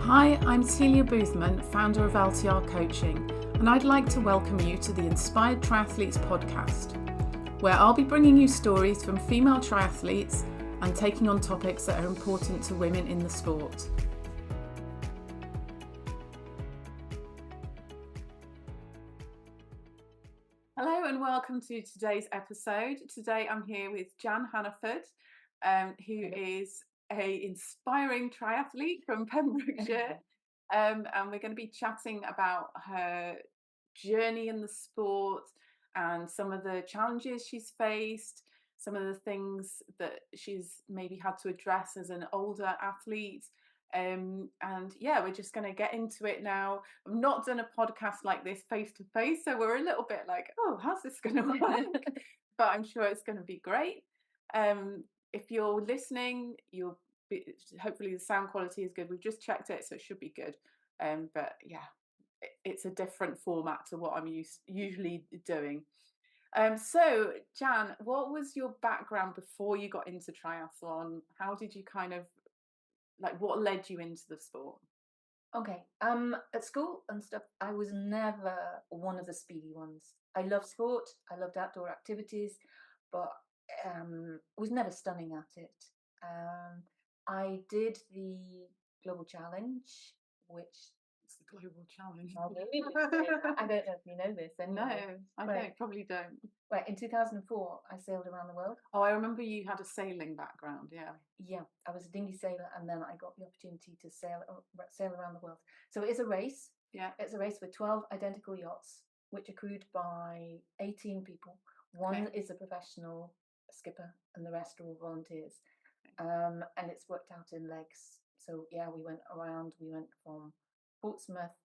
Hi, I'm Celia Boothman, founder of LTR Coaching, and I'd like to welcome you to the Inspired Triathletes podcast, where I'll be bringing you stories from female triathletes and taking on topics that are important to women in the sport. Hello and welcome to today's episode. Today I'm here with Jan Hannaford, who is an inspiring triathlete from Pembrokeshire, and we're going to be chatting about her journey in the sport and some of the challenges she's faced, some of the things that she's maybe had to address as an older athlete. And yeah, we're just going to get into it now. I've not done a podcast like this face to face, so we're a little bit like, oh, how's this going to work? But I'm sure it's going to be great. If you're listening, hopefully the sound quality is good. We've just checked it, so it should be good. But yeah, it's a different format to what I'm usually doing. So Jan, what was your background before you got into triathlon? How did you what led you into the sport? Okay. At school and stuff, I was never one of the speedy ones. I love sport. I loved outdoor activities, but was never stunning at it. I did the Global Challenge, which It's the Global Challenge. I don't know if you know this. Anyway. No, I don't. Probably don't. Right, in 2004, I sailed around the world. Oh, I remember you had a sailing background. Yeah. Yeah, I was a dinghy sailor, and then I got the opportunity to sail around the world. So it is a race. Yeah. It's a race with 12 identical yachts, which are crewed by 18 people. One is a professional skipper, and the rest are all volunteers. And it's worked out in legs. So yeah, we went around. We went from Portsmouth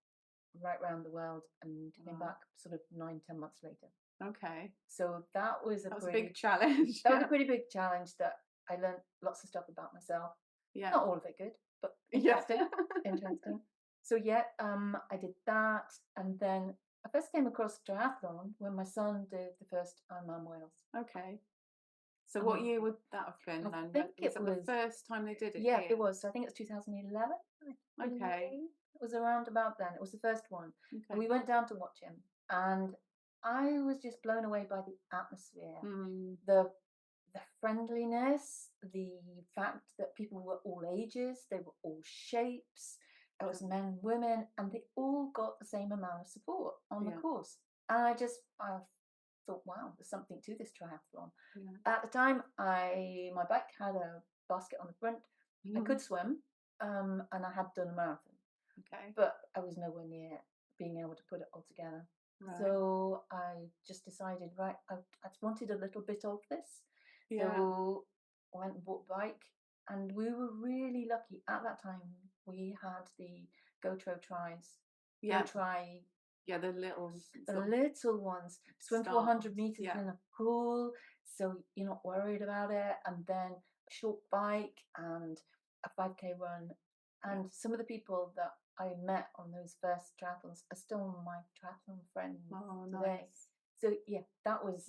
right around the world, and came back sort of 9-10 months later. Okay. So that was a big challenge. That was a pretty big challenge that I learned lots of stuff about myself. Yeah. Not all of it good, but interesting. Interesting. So yeah, I did that, and then I first came across triathlon when my son did the first Ironman Wales. Okay. So what year would that have been then? I think it was the first time they did it. Yeah, here? it was. So I think it's 2011. Okay. It was around about then. It was the first one. Okay. And we went down to watch him, and I was just blown away by the atmosphere, the friendliness, the fact that people were all ages, they were all shapes. It was men, women, and they all got the same amount of support on the course. And I thought, wow, there's something to this triathlon. Yeah. At the time, my bike had a basket on the front. I could swim, and I had done a marathon. Okay. But I was nowhere near being able to put it all together. Right. So I just decided, right, I wanted a little bit of this. Yeah. So I went and bought a bike, and we were really lucky. At that time, we had the GoTro tries. Yeah. GoTry. Yeah, the little ones. Swim 400 meters in a pool, so you're not worried about it. And then a short bike and a 5K run. And some of the people that I met on those first triathlons are still my triathlon friends today. Nice. So yeah, that was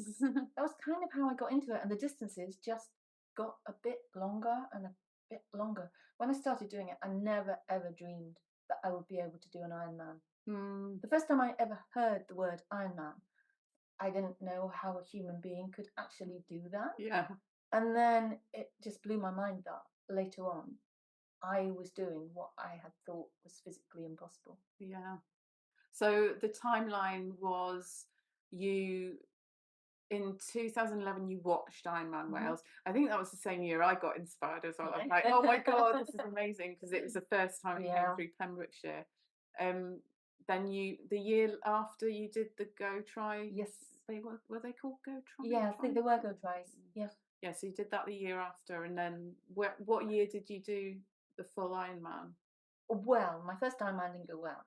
kind of how I got into it, and the distances just got a bit longer and a bit longer. When I started doing it, I never ever dreamed that I would be able to do an Ironman. The first time I ever heard the word Ironman, I didn't know how a human being could actually do that. Yeah. And then it just blew my mind that later on, I was doing what I had thought was physically impossible. Yeah. So the timeline was in 2011 you watched Ironman Wales. I think that was the same year I got inspired as well. I was like, oh my God, this is amazing, because it was the first time you came through Pembrokeshire. Then the year after you did the GoTry. Yes. Were they called GoTry? Yeah, I think they were GoTries. Yeah. Yeah, so you did that the year after, and then what year did you do the full Ironman? Well, my first Ironman didn't go well.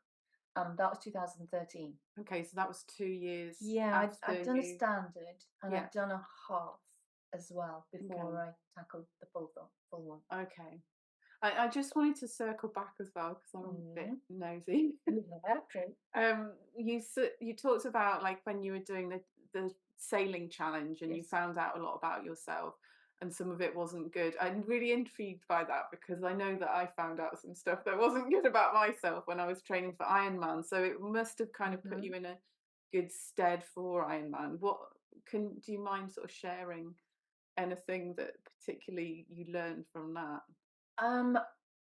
That was 2013. Okay, so that was 2 years. Yeah, I'd done a standard, and I'd done a half as well before I tackled the full one. Okay. I just wanted to circle back as well, because I'm a bit nosy. Okay. You talked about like when you were doing the sailing challenge, and you found out a lot about yourself. and some of it wasn't good. I'm really intrigued by that because I know that I found out some stuff that wasn't good about myself when I was training for Ironman. So it must have kind of put Mhm. you in a good stead for Ironman. Do you mind sort of sharing anything that particularly you learned from that? Um,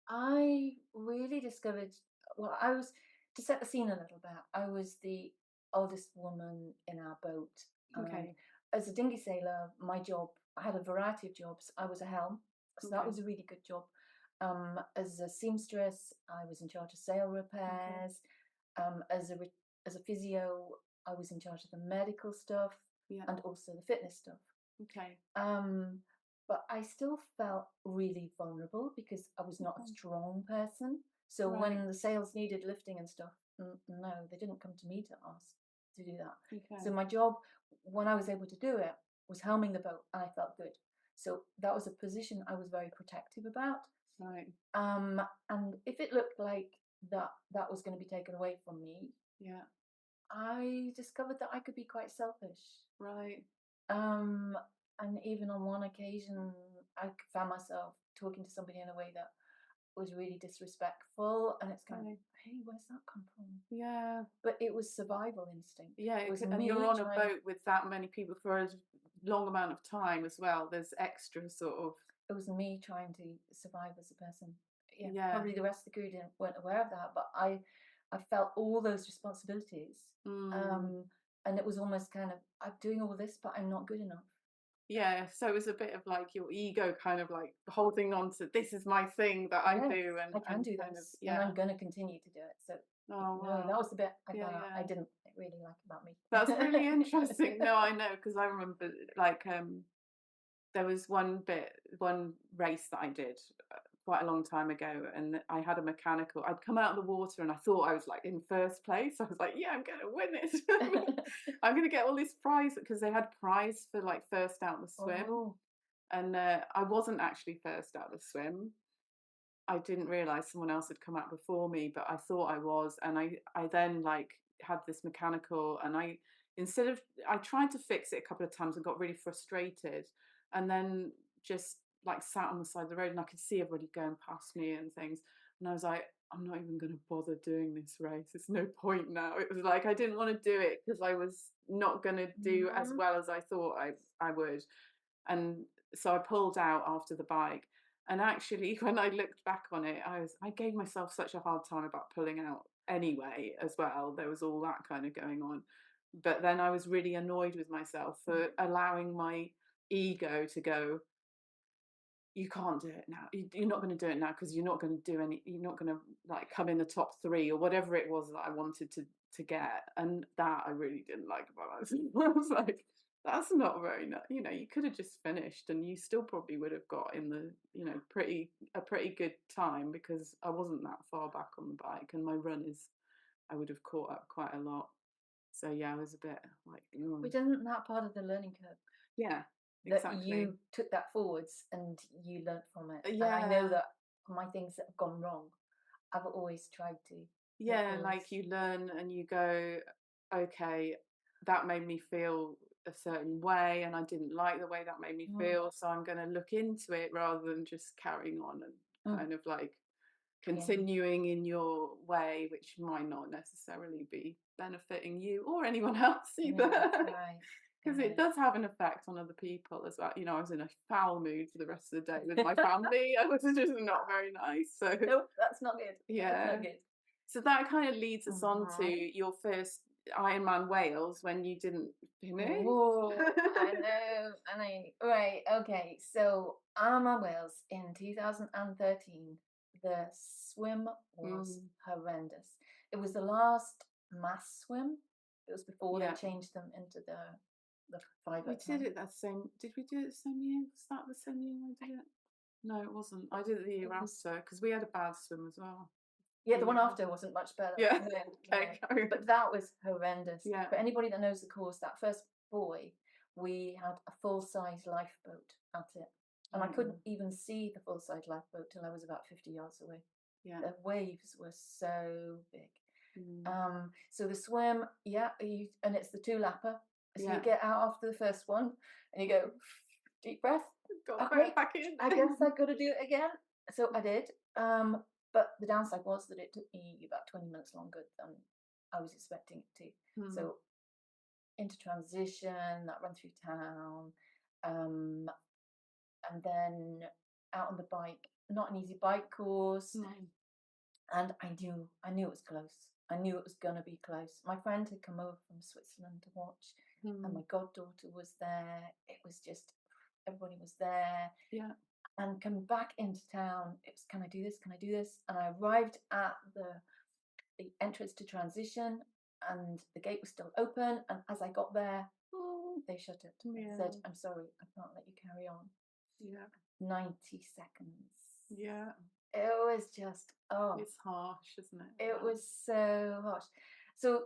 I really discovered, well, I was, to set the scene a little bit, I was the oldest woman in our boat. And Okay. as a dinghy sailor, my job, I had a variety of jobs. I was a helm, so that Okay. was a really good job. As a seamstress, I was in charge of sail Okay. repairs. As a physio, I was in charge of the medical stuff Yeah. and also the fitness stuff. Okay. Um, but I still felt really vulnerable because I was not a Okay. strong person. So Right. when the sails needed lifting and stuff, no, they didn't come to me to ask to do that. So Okay. my job, when I was able to do it, was helming the boat, and I felt good. So that was a position I was very protective about. Right. And if it looked like that was going to be taken away from me, Yeah. I discovered that I could be quite selfish. Right. Um, and even on one occasion, I found myself talking to somebody in a way that was really disrespectful, and it's kind of, Right. hey, where's that come from? Yeah. But it was survival instinct. Yeah, It was and you're me on a trying. boat with that many people for a long amount of time as well. There's extra sort of It was me trying to survive as a person. Yeah, yeah. probably the rest of the crew weren't aware of that, but I felt all those responsibilities, Mm. um, and it was almost kind of, I'm doing all this, but I'm not good enough. Yeah, so it was a bit of like your ego kind of like holding on to this is my thing that I Yes, do I can and do kind of this, and yeah. I'm going to continue to do it. So, Oh no, that wow. was the bit I Yeah, found out I yeah. didn't really like about me. That's really interesting. No, I know because I remember like there was one race that I did quite a long time ago, and I had a mechanical. I'd come out of the water, and I thought I was like in first place. I was like, "Yeah, I'm going to win it. I'm going to get all this prize because they had prize for like first out the swim." Oh, And I wasn't actually first out the swim. I didn't realize someone else had come out before me, but I thought I was, and I then like had this mechanical, and instead of I tried to fix it a couple of times and got really frustrated, and then just like sat on the side of the road, and I could see everybody going past me and things, and I was like, I'm not even going to bother doing this race. There's no point now. It was like I didn't want to do it because I was not going to do as mhm, well as I thought I would, and so I pulled out after the bike. And actually, when I looked back on it, I gave myself such a hard time about pulling out anyway, as well. There was all that kind of going on. But then I was really annoyed with myself for allowing my ego to go, you can't do it now. You're not going to do it now because you're not going to do any. You're not going to like come in the top three or whatever it was that I wanted to get. And that I really didn't like about myself. I was like, that's not very nice. You know, you could have just finished, and you still probably would have got in the a pretty good time because I wasn't that far back on the bike, and my run is I would have caught up quite a lot. So yeah, I was a bit like, but isn't that part of the learning curve? yeah, That exactly. you took that forwards and you learnt from it. And I know Yeah. that my things that have gone wrong, I've always tried to take Yeah, forwards. like you learn and you go, okay, that made me feel a certain way, and I didn't like the way that made me Mm, feel, so I'm going to look into it rather than just carrying on and mm, kind of like yeah, continuing in your way, which might not necessarily be benefiting you or anyone else yeah, either. that's right. Because it Yeah. does have an effect on other people as well. You know, I was in a foul mood for the rest of the day with my family. I was just not very nice. So, Nope, that's not good. That's yeah. not good. So that kind of leads us on to Mhm. your first Ironman Wales when you didn't finish. Oh, I know, I know. Right, okay. So I'm on Wales in 2013. The swim was Mm, horrendous. It was the last mass swim. It was before they yeah, changed them into the we private did one. it that same. Did we do it the same year? Was that the same year I did it? No, it wasn't. I did it the It year was, after because we had a bad swim as well. yeah, The the one year after after. wasn't much better. Yeah. No, no. Okay. Carry on. But that was horrendous. Yeah. For anybody that knows the course, that first buoy, we had a full-size lifeboat at it. And I couldn't Mm, even see the full-size lifeboat till I was about 50 yards away. yeah. The waves were so big. Mm, So the swim, yeah, and it's the two lapper. So you yeah. get out after the first one and you go, deep breath. Got okay, back in. I guess I got to do it again. So I did. But the downside was that it took me about 20 minutes longer than I was expecting it to. So into transition, that run through town, um, and then out on the bike. Not an easy bike course, and I knew it was close. I knew it was gonna be close. My friend had come over from Switzerland to watch, and my goddaughter was there. It was just everybody was there. Yeah. And coming back into town, it was, can I do this? Can I do this? And I arrived at the entrance to transition, and the gate was still open. And as I got there, they shut it and said, "I'm sorry, I can't let you carry on." Yeah. 90 seconds. Yeah. It was just, it's harsh, isn't it? It was so harsh. So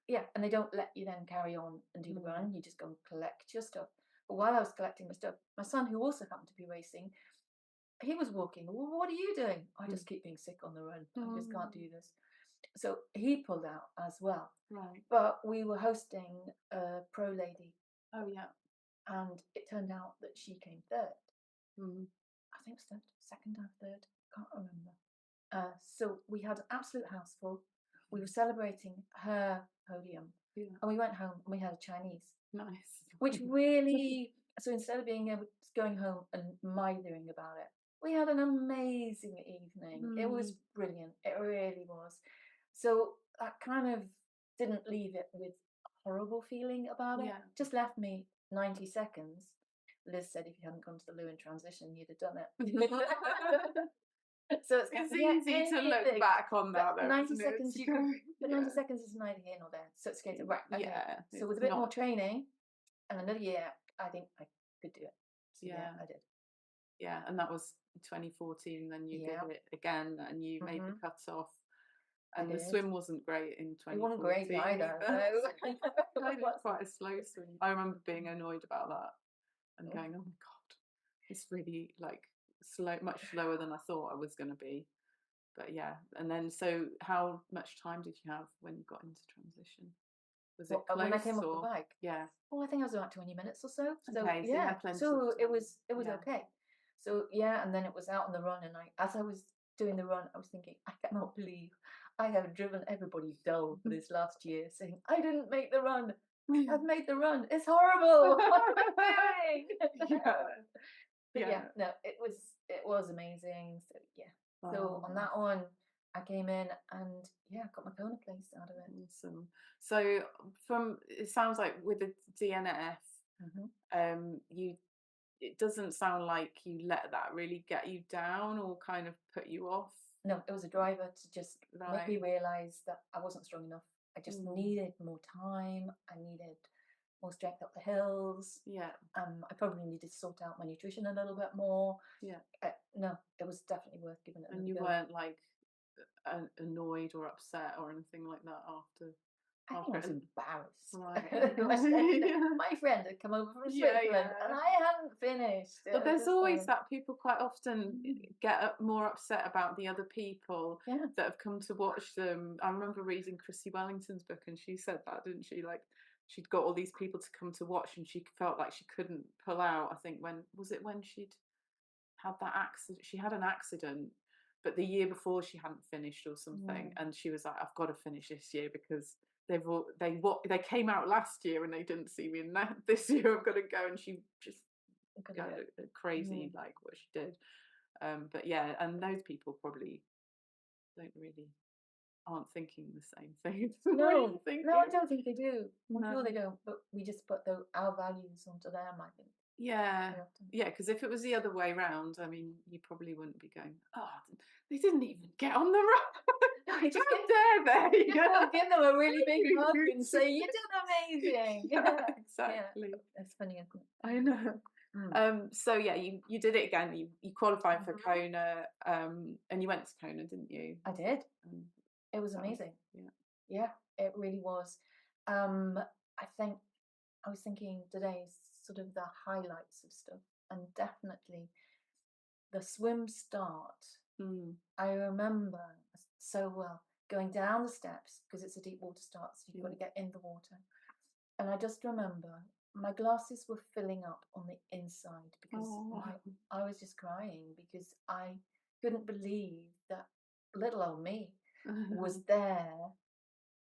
yeah, and they don't let you then carry on and do the run. You just go and collect your stuff. But while I was collecting my stuff, my son, who also happened to be racing, he was walking. Well, what are you doing? I just keep being sick on the run. I just can't do this. So he pulled out as well. Right. But we were hosting a pro lady. Oh yeah. And it turned out that she came third. I think it was third, second or third. Can't remember. So we had an absolute house full. We were celebrating her podium. Yeah. And we went home and we had a Chinese. Nice. Which really, so instead of being able to going home and mithering about it, we had an amazing evening. It was brilliant. It really was. So that kind of didn't leave it with a horrible feeling about it. Just left me 90 seconds. Liz said if you hadn't gone to the loo in transition, you'd have done it. So it's easy to look back on that though. 90 seconds you could, but 90 seconds is neither here nor there. So it's right. Okay. Yeah. So with a bit more training and another year, I think I could do it. So yeah, I did. Yeah, and that was 2014. Then you did it again, and you made the cut off. And the swim wasn't great in 2014. It wasn't great either. I did quite a slow swim. I remember being annoyed about that and going, "Oh my god, it's really like slow, much slower than I thought I was going to be." But yeah, and then so how much time did you have when you got into transition? Was it close, when I came off the bike? Yeah. Oh, I think I was about 20 minutes or so. So okay, yeah, so it was okay. So yeah, and then it was out on the run, and as I was doing the run, I was thinking, I cannot believe I have driven everybody dull for this last year, saying I didn't make the run. I've made the run. It's horrible. What am I doing? But yeah, no, it was amazing. So yeah, so on that one, I came in and got my Kona place out of it. Awesome. So it sounds like with the DNF, it doesn't sound like you let that really get you down or kind of put you off. No, it was a driver to just make me realise that I wasn't strong enough. I just needed more time. I needed more strength up the hills. Yeah. I probably needed to sort out my nutrition a little bit more. Yeah. No, it was definitely worth giving it. And you weren't like annoyed or upset or anything like that after? I think I was embarrassed. Right. My friend had come over from Switzerland and I hadn't finished. But there's always that people quite often get more upset about the other people that have come to watch them. I remember reading Chrissy Wellington's book and she said that, didn't she? Like she'd got all these people to come to watch and she felt like she couldn't pull out. I think when she'd had that accident? She had an accident, but the year before she hadn't finished or something, and she was like, "I've got to finish this year because they came out last year and they didn't see me, and this year I've got to go." And she just got crazy like what she did. But yeah, and those people probably aren't thinking the same thing. No, I don't think they do. I'm sure they don't, but we just put our values onto them, I think. Yeah, because if it was the other way round, I mean, you probably wouldn't be going, "Oh, they didn't even get on the run." Just get there. Give them a really big hug and say, "You did amazing." Exactly. Yeah. That's funny, isn't it? I know. So yeah, you did it again. You qualified for Kona, and you went to Kona, didn't you? I did. It was amazing. Yeah, it really was. I think I was thinking today sort of the highlights of stuff, and definitely the swim start. I remember so well going down the steps because it's a deep water start, so you've got to get in the water. And I just remember my glasses were filling up on the inside because Oh. I was just crying because I couldn't believe that little old me was there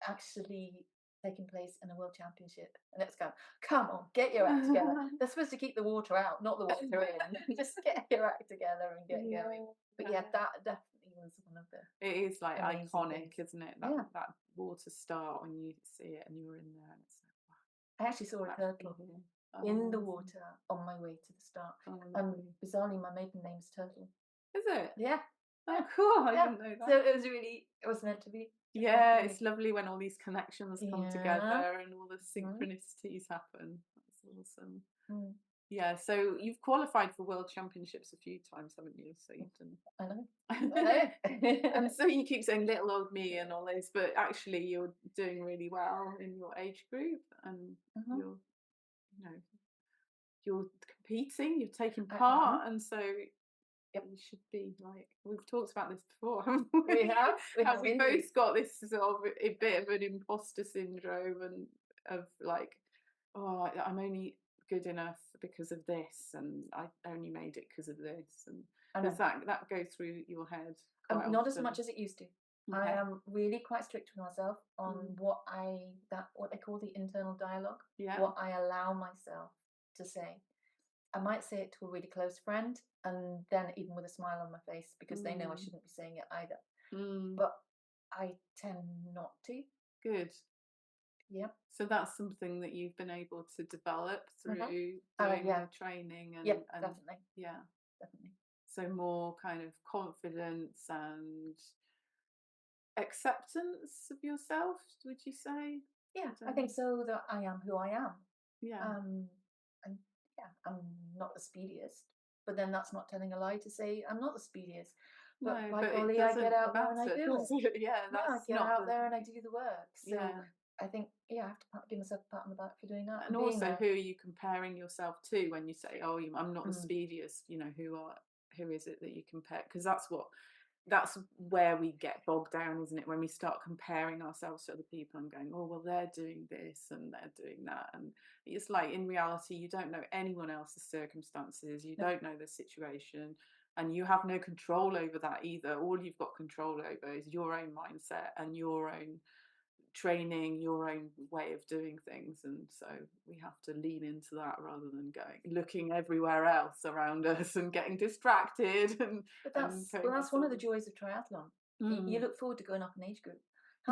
actually taking place in a world championship. And it's going, come on, get your act together. They're supposed to keep the water out, not the water in. Just get your act together and get going. But yeah, that definitely was one of the It is like amazing iconic, things. isn't it? Yeah. That water start when you see it and you're in there and it's like, wow, I actually saw a that's turtle brilliant. in the Oh, water on my way to the start. oh, And lovely. bizarrely, my maiden name's Turtle. Is it? Yeah, Oh, yeah, cool. I yeah. didn't know So that. it was meant to be. It was meant Yeah, to be. it's lovely when all these connections come Yeah. together and all the Mhm. synchronicities happen. That's awesome. Mm. Yeah, so you've qualified for World Championships a few times, haven't you? So you've done. I know. I And know. so you keep saying little old me and all this, but actually you're doing really well in your age group, and Mhm. you're, you know, you're competing, you're taking I part, am. and so Yep. you should be like, we've talked about this before, haven't We we? have. We Have have we indeed. both got this sort of a bit of an imposter syndrome and of like, oh, I'm only good enough because of this, and I only made it because of this, and I does know. that go through your head quite Not as often? much as it used to. I Okay. am really quite strict with myself on Mm. what they call the internal dialogue, Yeah. what I allow myself to say. I might say it to a really close friend, and then even with a smile on my face because they know I Mm. shouldn't be saying it either. Mm. But I tend not to. Good. Yeah. So that's something that you've been able to develop Mhm. through doing Yeah. the training Yep. and Definitely. yeah. Definitely. So more kind of confidence and acceptance of yourself, would you say? Yeah. I I don't think know. so. That I am who I am. Yeah. Um. And yeah, I'm not the speediest. But then that's not telling a lie to say I'm not the speediest. But No, by but it golly, I get doesn't out there and I matter, do does it. it? Yeah, Yeah, I that's get not out the there and I do the work. So yeah. I think, yeah, I have to give myself a pat on the back for doing that And and being also, there. who are you comparing yourself to when you say, "Oh, I'm not the Mm. speediest"? You know, who is it that you compare? Because that's where we get bogged down, isn't it? When we start comparing ourselves to other people and going, "Oh, well, they're doing this and they're doing that," and it's like in reality, you don't know anyone else's circumstances, you No, don't know the situation, and you have no control over that either. All you've got control over is your own mindset and your own training, your own way of doing things, and so we have to lean into that rather than going looking everywhere else around us and getting distracted but and that's well, putting that's one of ourselves the joys of triathlon. You mm. look forward to going up in age group.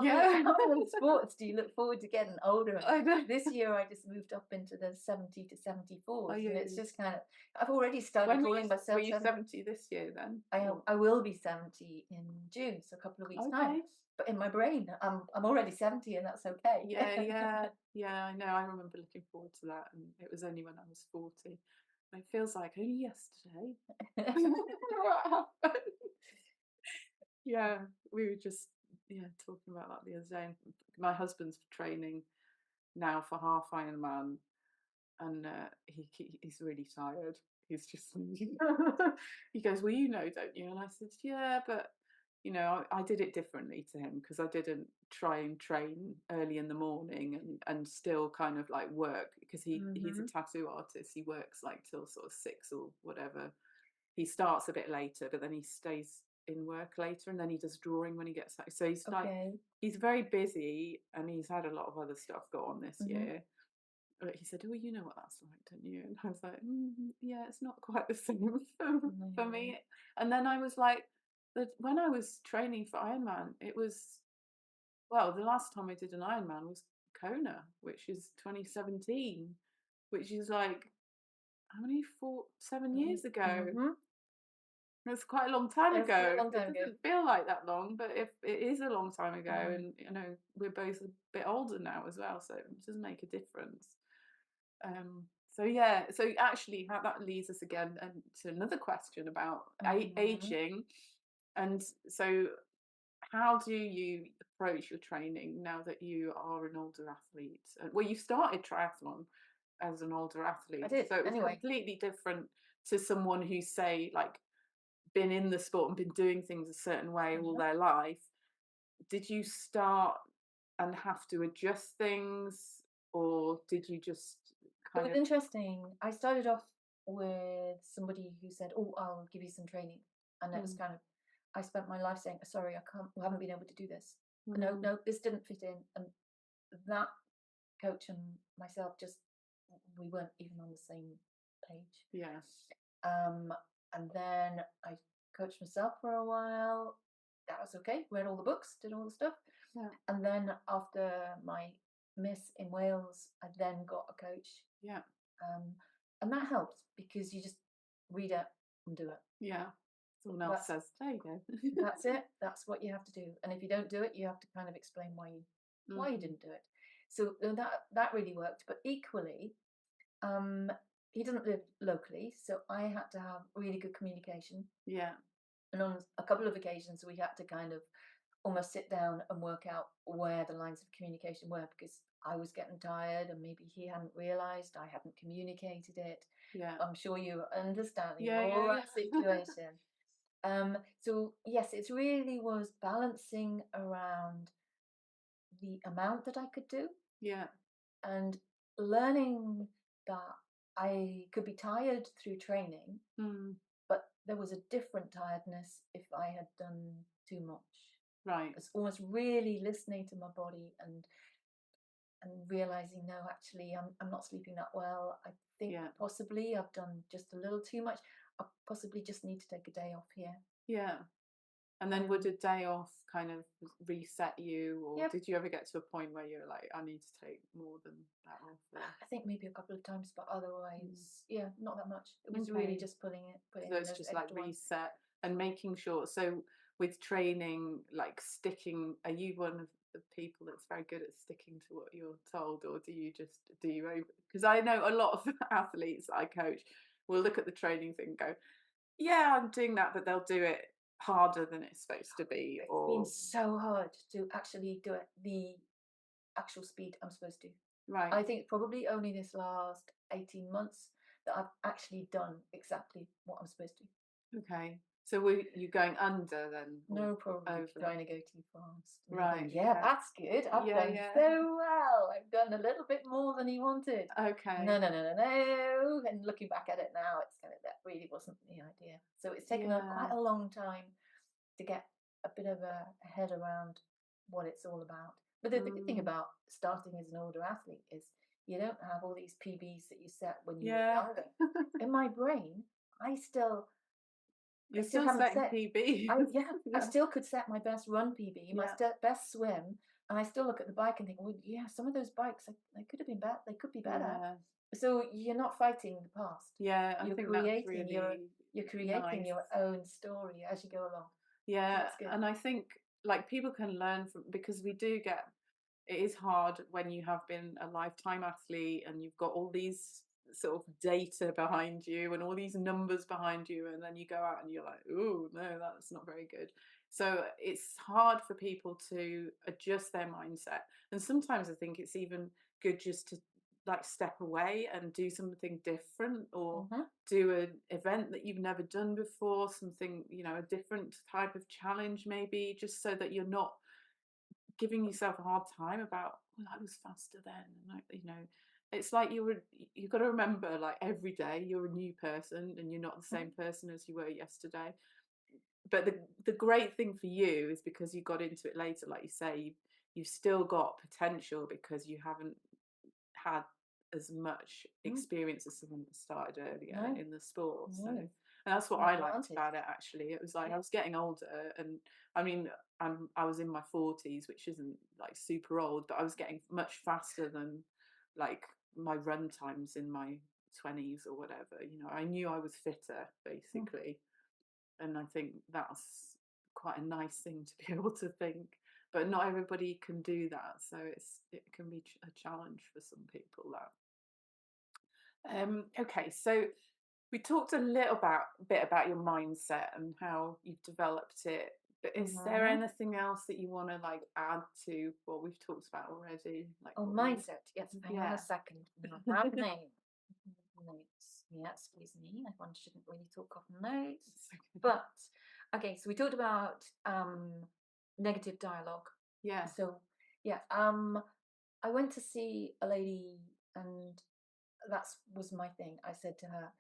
Yeah. How many other sports do you look forward to getting older in? I know. This year, I just moved up into the 70 to Are 74s, and it's you just kind of. I've already started when calling were myself you 70. 70 this year then? I will be 70 in June, so a couple of weeks time. Okay. But in my brain, I'm already 70, and that's okay. Yeah, I know. I remember looking forward to that, and it was only when I was 40. It feels like only yesterday. What happened? Yeah, we were just talking about that the other day. My husband's training now for half Ironman, and he's really tired. He's just he goes, "Well, you know, don't you?" And I said, "Yeah, but I did it differently to him because I didn't try and train early in the morning and still kind of like work because he's a Hmm. tattoo artist. He works like till sort of 6 or whatever. He starts a bit later, but then he stays in work later, and then he does drawing when he gets home. So he's like Okay. he's very busy, and he's had a lot of other stuff go on this Hmm. year. But he said, "Oh, you know what that's like, don't you?" And I was like, "Yeah, it's not quite the same for No. me." And then I was like, when I was training for Ironman, it was the last time I did an Ironman was Kona, which is 2017, which is like how many 7 years ago. Mm-hmm. It's quite a long time It's quite a ago. long It time ago. doesn't feel like that long, but if it is a long time ago, Mm. and we're both a bit older now as well, so it does make a difference. So yeah, so actually, how that leads us again to another question about Hmm. aging, and so how do you approach your training now that you are an older athlete? Well, you started triathlon as an older I athlete, did. so it was Anyway. completely different to someone who say like been in the sport and been doing things a certain way all Hmm. their life. Did you start and have to adjust things, or did you just It was interesting. I started off with somebody who said, "Oh, I'll give you some training," and it was kind of. I spent my life saying, "Sorry, I can't. I haven't been able to do this. No, no, this didn't fit in." And that coach and myself just we weren't even on the same page. Yeah. And then I coached myself for a while. That was okay. Read all the books, did all the stuff. Yeah. And then after my miss in Wales, I then got a coach. Yeah. And that helps because you just read it and do it. Yeah. Someone else says, there you go. That's it. That's what you have to do. And if you don't do it, you have to kind of explain why you didn't do it. So that really worked. But equally, he doesn't live locally, so I had to have really good communication. Yeah. And on a couple of occasions, we had to kind of almost sit down and work out where the lines of communication were, because I was getting tired and maybe he hadn't realised I hadn't communicated it. Yeah. I'm sure you understand that situation. So yes, it really was balancing around the amount that I could do. Yeah. And learning that I could be tired through training, but there was a different tiredness if I had done too much. Right. It's almost really listening to my body and realizing, no, actually, I'm not sleeping that well. I think possibly I've done just a little too much. I possibly just need to take a day off here. Yeah. And then would a day off kind of reset you, or did you ever get to a point where you're like, I need to take more than that off? Or? I think maybe a couple of times, but otherwise, not that much. It was really just putting So it's just like reset and making sure. So with training, like sticking, are you one of the people that's very good at sticking to what you're told, or do you over? Because I know a lot of athletes I coach will look at the training thing and go, yeah, I'm doing that, but they'll do it harder than it's supposed to be. It's been so hard to actually do it the actual speed I'm supposed to. Right. I think probably only this last 18 months that I've actually done exactly what I'm supposed to. Okay. So were you going under then? No, probably trying to go too fast. Right. Yeah, that's good. I've done so well. I've done a little bit more than he wanted. Okay. No. And looking back at it now, it's kind of that really wasn't the idea. So it's taken quite a long time to get a bit of a head around what it's all about. But the good thing about starting as an older athlete is you don't have all these PBs that you set when you were younger. In my brain, I still haven't set PB. I still could set my best run PB, my best swim, and I still look at the bike and think, well, some of those bikes they could have been better. They could be better. Yeah. So you're not fighting the past. Yeah, I think that's really you're creating your own story as you go along. Yeah, so and I think like people can learn from, because we do get, it is hard when you have been a lifetime athlete and you've got all these sort of data behind you and all these numbers behind you, and then you go out and you're like, oh no, that's not very good. So it's hard for people to adjust their mindset, and sometimes I think it's even good just to like step away and do something different, or do an event that you've never done before, something, a different type of challenge maybe, just so that you're not giving yourself a hard time about, well, I was faster then, and it's like you've got to remember, like every day you're a new person and you're not the same person as you were yesterday. But the great thing for you is because you got into it later, like you say, you've still got potential because you haven't had as much experience as someone that started earlier in the sport. So, and that's what I liked about it, actually. It was like I was getting older, and I mean, I was in my 40s, which isn't like super old, but I was getting much faster than like my run times in my 20s or whatever. I knew I was fitter, basically. And I think that's quite a nice thing to be able to think. But not everybody can do that, so it can be a challenge for some people. Okay, so we talked a little bit about your mindset and how you've developed it. But is there anything else that you want to like add to what we've talked about already? Like mindset. Yes. Hang on a second. Happening. Notes. Yeah, excuse me. One shouldn't really talk off notes. But okay, so we talked about negative dialogue. Yeah. So I went to see a lady, and that was my thing. I said to her,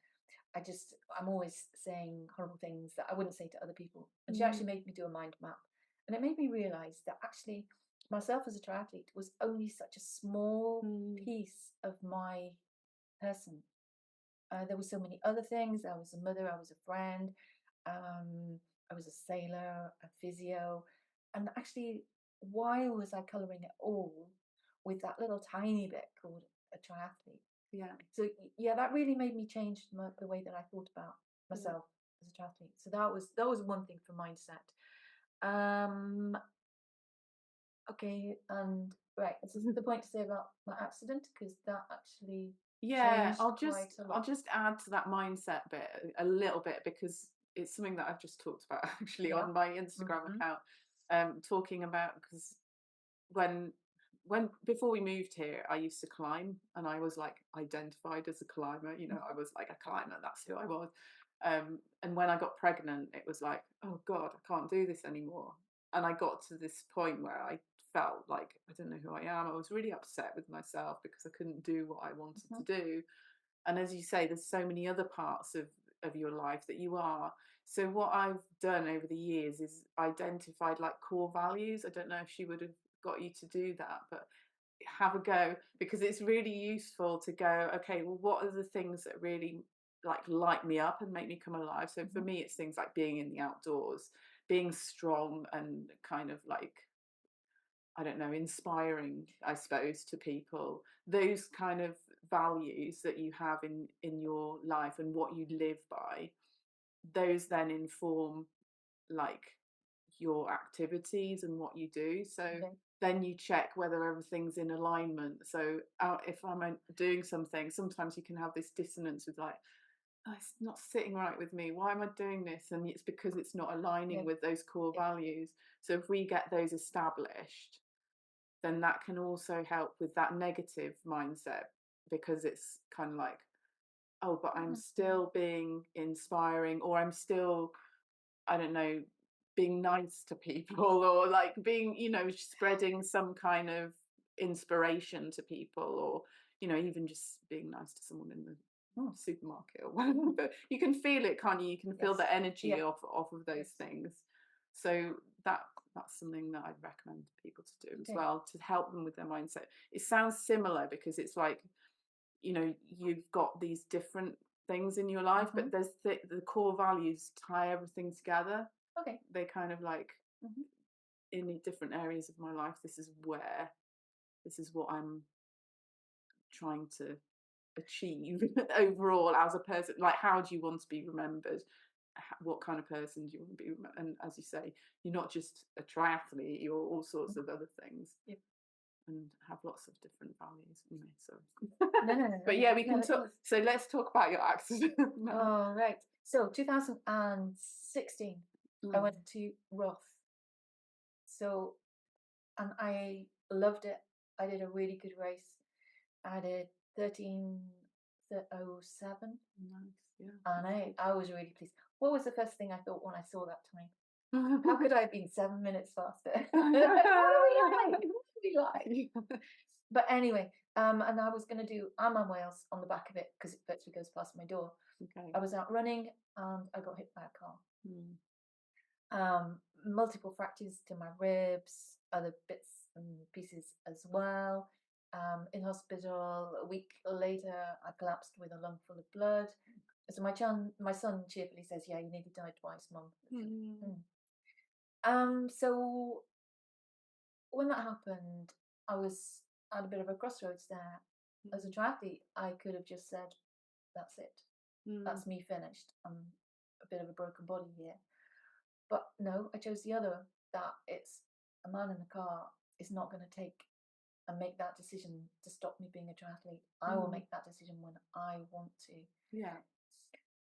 I'm always saying horrible things that I wouldn't say to other people. And she actually Mm. made me do a mind map. And it made me realize that actually myself as a triathlete was only such a small Mm. piece of my person. There were so many other things. I was a mother, I was a friend, I was a sailor, a physio. And actually, why was I colouring it all with that little tiny bit called a triathlete? Yeah. So yeah, that really made me change the way that I thought about Yeah. myself as a triathlete. So that was one thing for mindset. Um, okay, and right, is this the point to say about my accident? Because that actually Yeah, changed quite a I'll lot. just add to that mindset bit a little bit because it's something that I've just talked about actually Yeah. on my Instagram Mm-hmm. account, talking about because when before we moved here, I used to climb and I was like identified as a climber. You know, I was like a climber. That's who I was. And when I got pregnant, it was like, oh God, I can't do this anymore. And I got to this point where I felt like I don't know who I am. I was really upset with myself because I couldn't do what I wanted Mm-hmm. to do. And as you say, there's so many other parts of your life that you are. So what I've done over the years is identified like core values. I don't know if she would have got you to do that, but have a go because it's really useful to go, okay, well, what are the things that really like light me up and make me come alive? So for Mm-hmm. me, it's things like being in the outdoors, being strong and kind of like I don't know, inspiring, I suppose, to people. Those kind of values that you have in your life and what you live by, those then inform like your activities and what you do. So Okay. then you check whether everything's in alignment. So if I'm doing something, sometimes you can have this dissonance with like, oh, it's not sitting right with me. Why am I doing this? And it's because it's not aligning Yeah. with those core Yeah. values. So if we get those established, then that can also help with that negative mindset because it's kind of like, oh, but I'm Mm-hmm. still being inspiring or I'm still, I don't know, being nice to people or like being, spreading some kind of inspiration to people or, even just being nice to someone in the Mm. supermarket or whatever. But you can feel it, can't you? You can feel Yes. the energy Yeah. off of those Yes. things. So that's something that I'd recommend people to do as Okay. well to help them with their mindset. It sounds similar because it's like, you've got these different things in your life, Mm-hmm. but there's the core values tie everything together. Okay. They kind of like Mm-hmm. in different areas of my life, this is what I'm trying to achieve overall as a person. Like, how do you want to be remembered? What kind of person do you want to be remembered? And as you say, you're not just a triathlete, you're all sorts of other things. Yeah. And have lots of different values. Anyway, so No, no, no, no, but no. yeah, we No, can it talk. was. So let's talk about your accident now. Oh, right. So 2016, I Mm. went to Roth. So, and I loved it. I did a really good race. I did 13:07, Nice, yeah. and That's I was really pleased. What was the first thing I thought when I saw that time? How good. could I have been 7 minutes faster? What are we like? What are we like? But anyway, and I was going to do Ironman Wales on the back of it because it virtually goes past my door. Okay. I was out running and I got hit by a car. Mm. Multiple fractures to my ribs, other bits and pieces as well. In hospital, a week later, I collapsed with a lung full of blood. So my son cheerfully says, "Yeah, you nearly died twice, Mum." Mm. So when that happened, I was at a bit of a crossroads there. As a Mm. triathlete, I could have just said, "That's it. Mm. That's me finished. I'm a bit of a broken body here." But no, I chose the other, that it's a man in the car is not going to take and make that decision to stop me being a triathlete. I will Mm. make that decision when I want to. Yeah.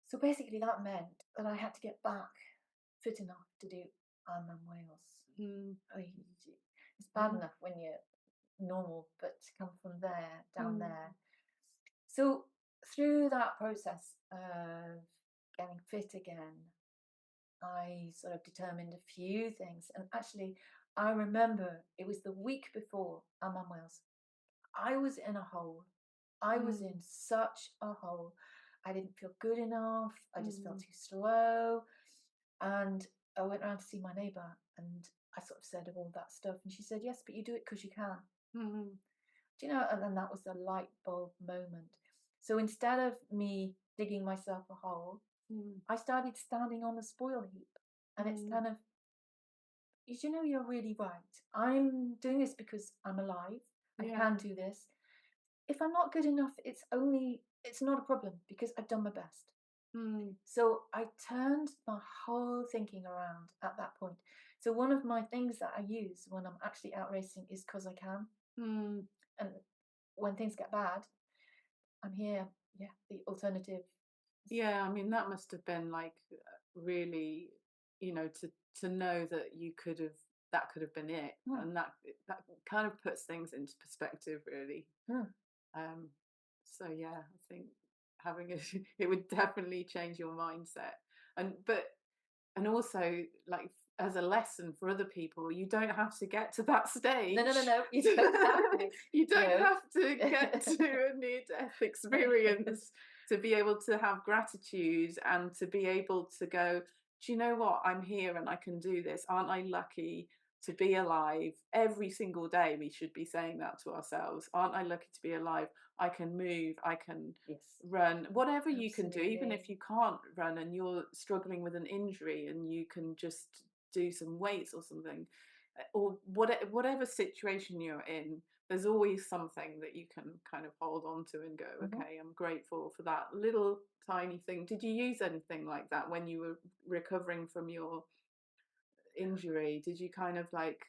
So basically, that meant that I had to get back fit enough to do Ironman Wales. Mm. It's bad Yeah. enough when you're normal, but to come from there down Mm. there. So through that process of getting fit again, I sort of determined a few things. And actually, I remember it was the week before Ironman Wales. I was in a hole. I was Mm. in such a hole. I didn't feel good enough. I just felt Mm. too slow. And I went around to see my neighbor and I sort of said all that stuff. And she said, yes, but you do it because you can. Mm. Do you know? And then that was the light bulb moment. So instead of me digging myself a hole, Mm. I started standing on the spoil heap. And it's Mm. kind of, you know, you're really right. I'm doing this because I'm alive. I Yeah. can do this. If I'm not good enough, it's not a problem because I've done my best. Mm. So I turned my whole thinking around at that point. So one of my things that I use when I'm actually out racing is because I can. Mm. And when things get bad, I'm here. Yeah, the alternative. Yeah, I mean, that must have been like really, to know that that could have been it, Hmm, and that kind of puts things into perspective, really. hmm. Um, so yeah, I think having it it would definitely change your mindset, and also like as a lesson for other people, you don't have to get to that No, no, no, stage. no. You don't have to. You don't No. have to get to a near death experience to be able to have gratitude and to be able to go, do you know what? I'm here and I can do this. Aren't I lucky to be alive? Every single day, we should be saying that to ourselves. Aren't I lucky to be alive? I can move, I can Yes, run, whatever you can do, even absolutely. if you can't run and you're struggling with an injury and you can just do some weights or something, or whatever situation you're in, there's always something that you can kind of hold on to and go, Hmm. okay, I'm grateful for that little tiny thing. Did you use anything like that when you were recovering from your injury? Did you kind of like,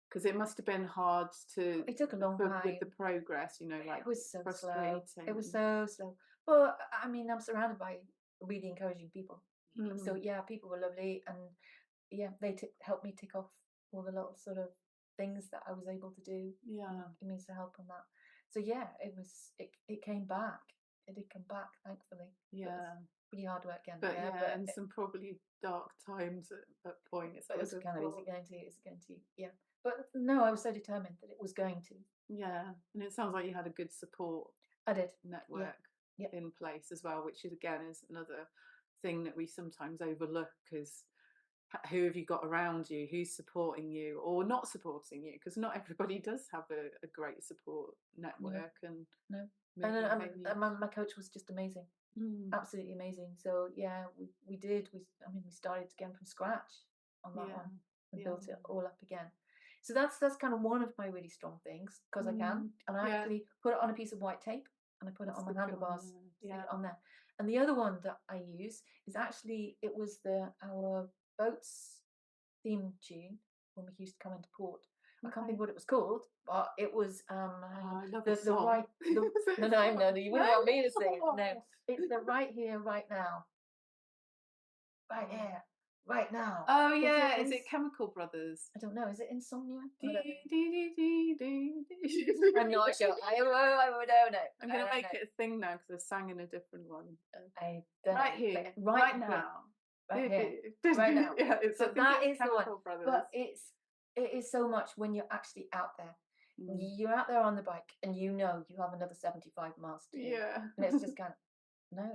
because it must have been hard to It took a long with the time. progress, like It was so slow. It was frustrating. so slow. But I mean, I'm surrounded by really encouraging people. So Mm, yeah, people were lovely, and yeah, helped me tick off all the little sort of things that I was able to do, and yeah, give me some help on that. So yeah, it came back. It did come back, thankfully. It was yeah. pretty hard work getting But there, yeah, and some probably dark times at points, but it I'd was have kind of, thought. is it going to, yeah. But no, I was so determined that it was going to. Yeah, and it sounds like you had a good support I did. Yeah. network Yeah. in place as well, which is again is another thing that we sometimes overlook, is who have you got around you, who's supporting you or not supporting you, because not everybody does have a great support No. network, and No. maybe they need. And my coach was just amazing. Mm, Absolutely amazing. So yeah, we did. I mean, we started again from scratch on that yeah, one and yeah. built it all up again. So that's kind of one of my really strong things because I can, Mm, and I yeah, actually put it on a piece of white tape and I put it and on my stick it on handlebars, there. stick Yeah. it on there. And the other one that I use is actually it was the our boats theme tune when we used to come into port. I can't think Okay. what it was called, but it was hang on, Oh, I love a the song. right the Is it no, a no, song? no, you No? wouldn't want me to sing it. No, Oh. it's the right here, right now, right Oh. here, right now. Oh, Is it yeah. in? Is it Chemical Brothers? I don't know. Is it Insomnia? I don't Dee, know. dee, dee, dee, dee, I'm dee. not sure. I don't know. I'm I gonna don't make know. it a thing now because I sang in a different one. I don't Right know. But here, right right here, now. right Dee, here, dee, right now. yeah, I So think that it's is the one. Chemical Brothers. But it is so much when you're actually out there. Mm. You're out there on the bike and you know you have another 75 miles to do. Yeah. And it's just kind of, no.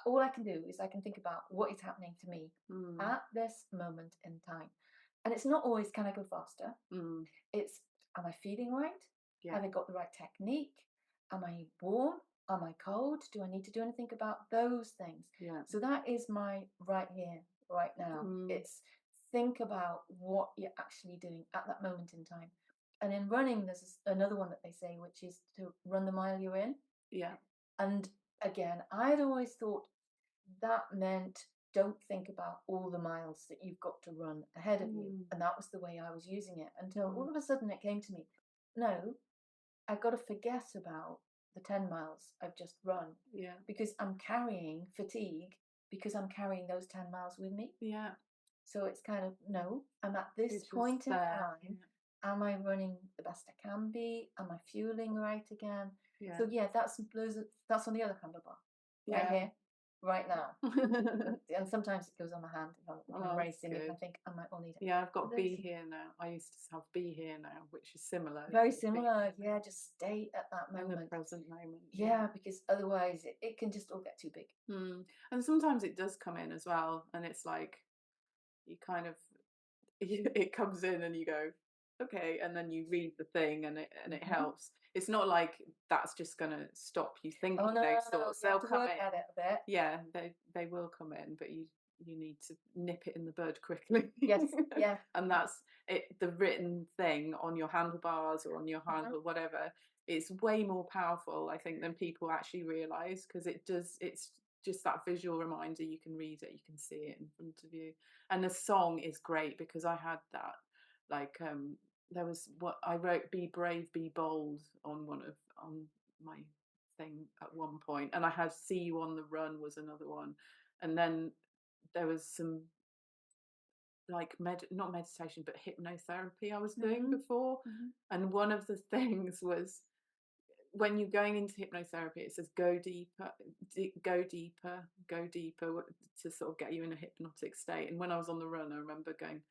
All I can do is I can think about what is happening to me Mm. at this moment in time. And it's not always can I go faster? Mm. It's am I feeling right? Yeah. Have I got the right technique? Am I warm? Am I cold? Do I need to do anything about those things? Yeah. So that is my right here, right now. Mm. It's think about what you're actually doing at that moment in time. And in running, there's another one that they say, which is to run the mile you're in. Yeah. And again, I'd always thought that meant don't think about all the miles that you've got to run ahead of you. Mm. And that was the way I was using it until Mm. all of a sudden it came to me, no, I've got to forget about the 10 miles I've just run Yeah. because I'm carrying fatigue because I'm carrying those 10 miles with me. Yeah. So it's kind of, no, I'm at this It's just point in there. time. Am I running the best I can be? Am I fueling right again? Yeah. So yeah, that's on the other handlebar, right Yeah. here. right now. And sometimes it goes on my hand if I'm Oh, that's racing, if I good. think I might all need it. Yeah, I've got There's Be Here now. I used to have Be Here now, which is similar. It's very sort of Be similar, Here yeah, just stay at that in the moment. present moment. Yeah. Yeah, because otherwise it can just all get too big. Mm. And sometimes it does come in as well, and it's like you kind of it comes in and you go, okay, and then you read the thing and it Hmm. helps. It's not like that's just gonna stop you Oh thinking no, those no, no, thoughts. you have They'll to come work in. at it a bit. Yeah, they will come in, but you need to nip it in the bud quickly. Yes, yeah. And that's it. The written thing on your handlebars or on your hand Hmm. or whatever, it's way more powerful, I think, than people actually realize, because it does. It's just that visual reminder. You can read it, you can see it in front of you, and the song is great because I had that. Like, there was what I wrote: "Be brave, be bold" on my thing at one point, and I had "See You on the Run" was another one, and then there was some like not meditation but hypnotherapy I was doing Hmm. before, Hmm. and one of the things was when you're going into hypnotherapy, it says go deeper, go deeper, go deeper to sort of get you in a hypnotic state. And when I was on the run, I remember going,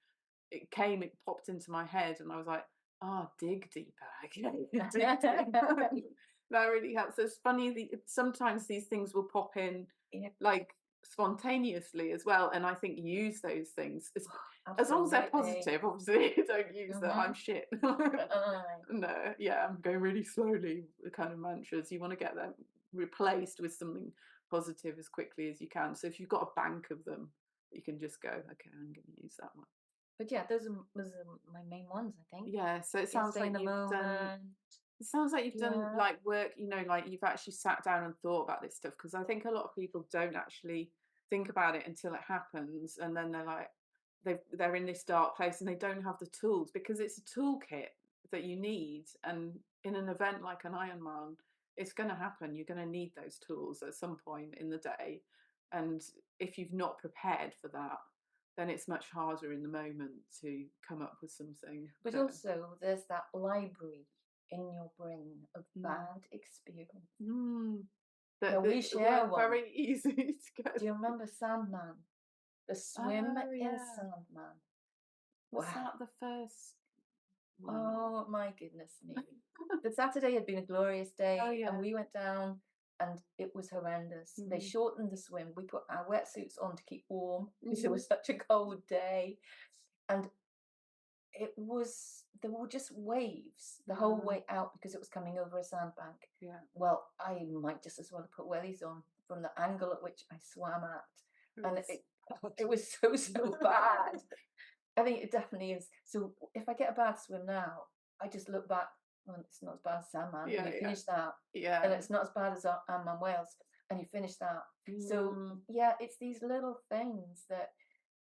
it popped into my head, and I was like, "Ah, oh, dig deeper, okay, dig deeper." That really helps. So it's funny. Sometimes these things will pop in, Yeah, like spontaneously as well, and I think use those things as long as they're absolutely. positive. Obviously, don't use that Hmm. I'm shit. Uh, No, yeah, I'm going really slowly. The kind of mantras you want to get them replaced with something positive as quickly as you can. So if you've got a bank of them, you can just go, okay, I'm going to use that one. but yeah, those are my main ones, I think. Yeah, so Yeah, stay in the moment. it sounds like you've done Yeah. like work, like you've actually sat down and thought about this stuff, because I think a lot of people don't actually think about it until it happens, and then they're like they're in this dark place and they don't have the tools, because it's a toolkit that you need, and in an event like an Ironman, it's going to happen. You're going to need those tools at some point in the day, and if you've not prepared for that, then it's much harder in the moment to come up with something But that. also, there's that library in your brain of Mm. bad experience. Mm. Now, we That share weren't one. very easy to go Do you through. remember Sandman? The swim Oh, in yeah. Sandman. Was Wow. that the first one? Oh, my goodness me. The Saturday had been a glorious Oh, day, and yeah. we went down, and it was horrendous. They Mhm. shortened the swim. We put our wetsuits on to keep warm because it Mhm. was such a cold day. And there were just waves the whole Yeah. way out because it was coming over a sandbank. Yeah. Well, I might just as well have put wellies on from the angle at which I swam at. It And was bad. it was so, so bad. I think it definitely is. So if I get a bad swim now, I just look back, well, it's not as bad as Sandman, and Yeah, you yeah. finish that. And Yeah. it's not as bad as Amman Wales, and you finish that. So Mm. yeah, it's these little things that,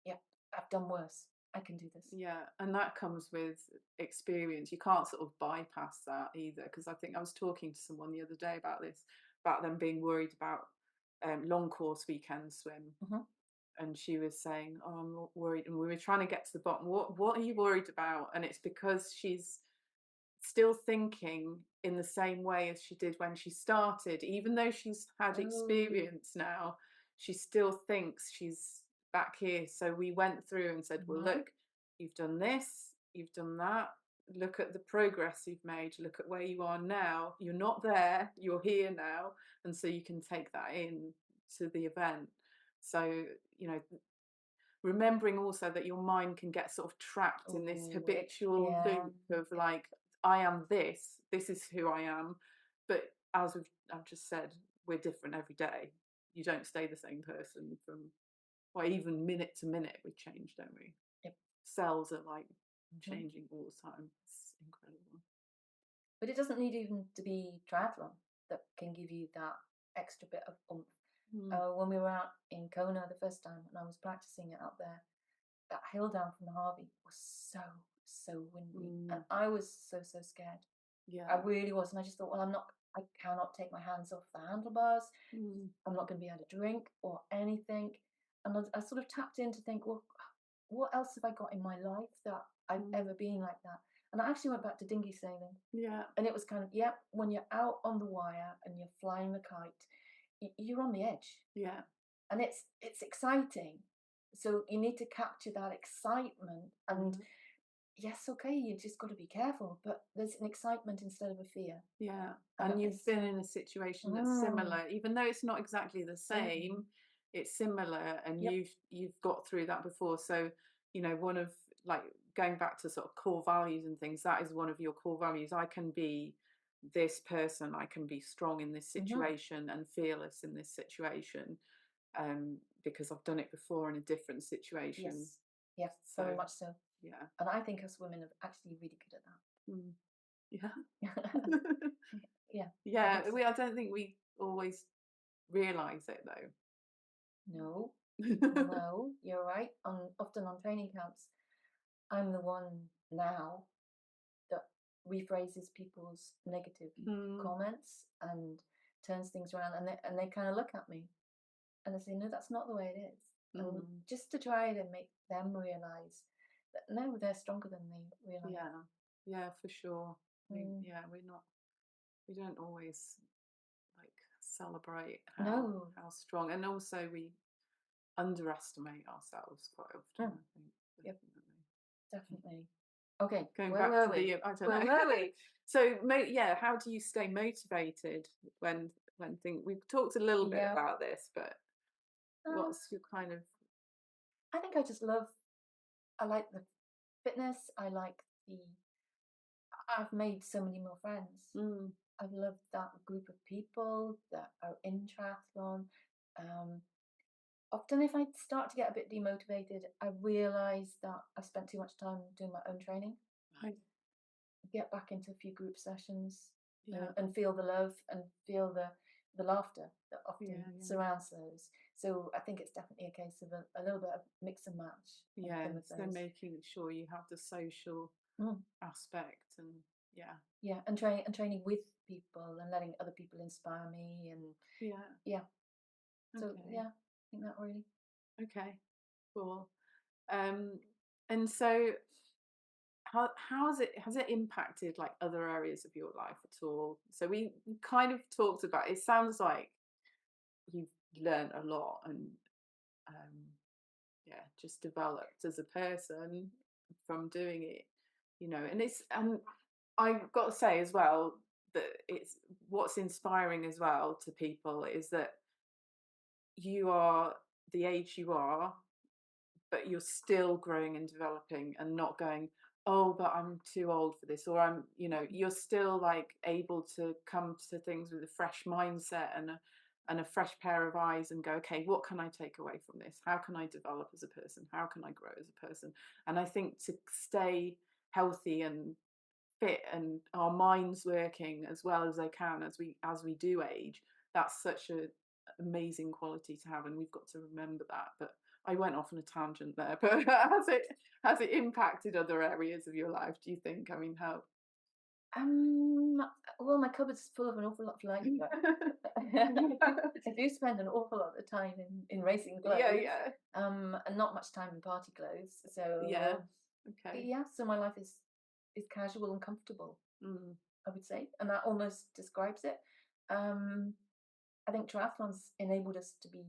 yeah, I've done worse. I can do this. Yeah, and that comes with experience. You can't sort of bypass that either, because I think I was talking to someone the other day about this, about them being worried about long course weekend swim, Hmm. and she was saying, "Oh, I'm worried," and we were trying to get to the bottom. What are you worried about? And it's because she's still thinking in the same way as she did when she started, even though she's had Oh. experience now. She still thinks she's back here. So we went through and said, "Well, Hmm. look, you've done this, you've done that. Look at the progress you've made. Look at where you are now. You're not there. You're here now, and so you can take that in to the event." So, you know, remembering also that your mind can get sort of trapped in this Oh, habitual yeah. loop of like, I am this is who I am. But as I've just said, we're different every day. You don't stay the same person from, well, even minute to minute we change, don't we? Yep. Cells are like Hmm. changing all the time. It's incredible. But it doesn't need even to be triathlon that can give you that extra bit of oomph. Mm, When we were out in Kona the first time and I was practicing it out there, that hill down from the Harvey was so, so windy. And mm, I was so, so scared. I yeah. really was. And I just thought, well, I cannot take my hands off the handlebars. Mm, I'm not going to be able to drink or anything. And I sort of tapped in to think, well, what else have I got in my life that I've mm, ever been like that? And I actually went back to dinghy sailing. yeah. And it was kind of, yep, when you're out on the wire and you're flying the kite, you're on the edge. Yeah. and it's exciting. So you need to capture that excitement. And Mhm. yes, okay, you just got to be careful, but there's an excitement instead of a fear, Yeah, and and you've it's been in a situation that's mm, similar, even though it's not exactly the mm, same, it's similar, and yep, you've got through that before. So, one of like going back to sort of core values and things, that is one of your core values. I can be this person, I can be strong in this hmm situation and fearless in this situation, because I've done it before in a different situation. yes, yes, very So, much so. yeah. And I think us women are actually really good at Mm. Yeah. that. Yeah, I think Yeah, so. I don't think we always realise it No, though. no, you're right. Often on training camps, I'm the one now that rephrases people's negative Mm, comments and turns things around, and they kind of look at me and they say, "No, that's not the way it is." And mm, just to try to make them realize that no, they're stronger than they realize. yeah, yeah, for sure. Mm, We don't always like celebrate no, how strong, and also we underestimate ourselves quite often, mm, I think, yep, definitely. definitely. Okay, Going where back were to we? I don't Where know. were we? So, yeah, how do you stay motivated when things? We've talked a little bit Yeah. about this, but Um, what's your kind of I think I just love. I like the fitness. I like the. I've made so many more friends. mm, I've loved that group of people that are in triathlon. Um, Often, if I start to get a bit demotivated, I realise that I've spent too much time doing my own training. right? Get back into a few group sessions Yeah, and feel the love and feel the laughter that yeah, often yeah. surrounds those. So I think it's definitely a case of a little bit of mix and match Yeah, in with so those. making sure you have the social Mm, aspect and yeah. yeah, and training with people and letting other people inspire me and Yeah. yeah. So Okay. yeah, I think that really. Okay. Cool. Um, and so how has it impacted like other areas of your life at all? So we kind of talked about it sounds like you've learned a lot and um yeah, just developed as a person from doing it, and I've got to say as well that it's what's inspiring as well to people is that you are the age you are, but you're still growing and developing and not going, oh, but I'm too old for this, or you're still like able to come to things with a fresh mindset and a fresh pair of eyes and go, okay, what can I take away from this? How can I develop as a person? How can I grow as a person? And I think to stay healthy and fit and our minds working as well as they can as we do age, that's such a amazing quality to have, and we've got to remember that. But I went off on a tangent there, but has it impacted other areas of your life, do you think? I mean, how Um, well, my cupboard's full of an awful lot of lingerie. I do spend an awful lot of time in racing yeah, clothes, yeah, and not much time in party clothes. yeah, So okay, yeah, so my life is casual and comfortable, mm, I would say, and that almost describes it. Um, I think triathlon's enabled us to be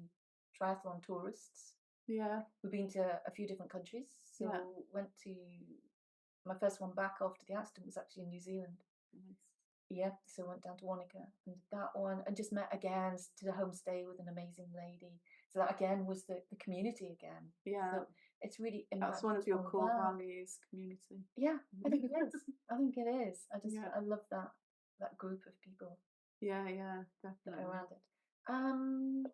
triathlon tourists. yeah, We've been to a few different countries. yeah, So went to my first one back after the accident was actually in New Zealand. nice, Yeah, so I went down to Wanaka and did that one and just met again, did a homestay with an amazing lady. So that again was the community again. yeah, So it's really that's one impacted of your on core that. values, community. Yeah, I think it is. I think it is. Yeah, I love that group of people yeah, yeah, that are definitely. around it. Um,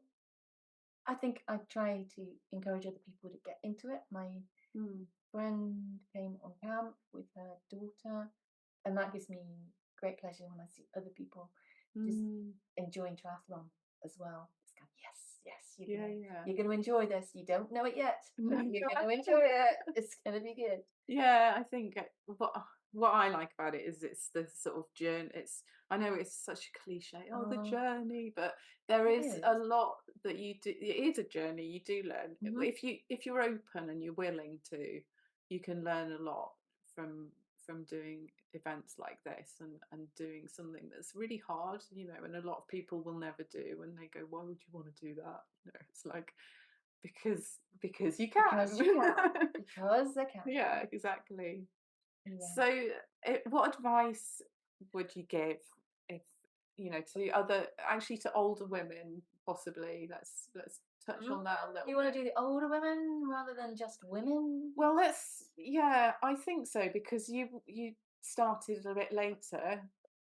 I think I try to encourage other people to get into it. My Mm, friend came on camp with her daughter, and that gives me great pleasure when I see other people just mm, enjoying triathlon as well. It's kind of yes, yes, yeah, yeah. you're gonna enjoy this. You don't know it yet, but No. you're gonna enjoy it. It's gonna be good. Yeah, I think what I like about it is it's the sort of journey. I know it's such a cliche, oh, the Oh, journey, but there it is a is. lot that you do. It is a journey. You do learn Mm-hmm. if you're open and you're willing to, you can learn a lot from from doing events like this and doing something that's really hard, and a lot of people will never do, and they go, why would you want to do that? It's like, because you Because can. you can. Because they can. Yeah, exactly. Yeah. So, what advice would you give if to to older women, possibly? Let's touch Mm. on that a little You want bit. to do the older women rather than just women? Well, yeah, I think so, because you started a bit later.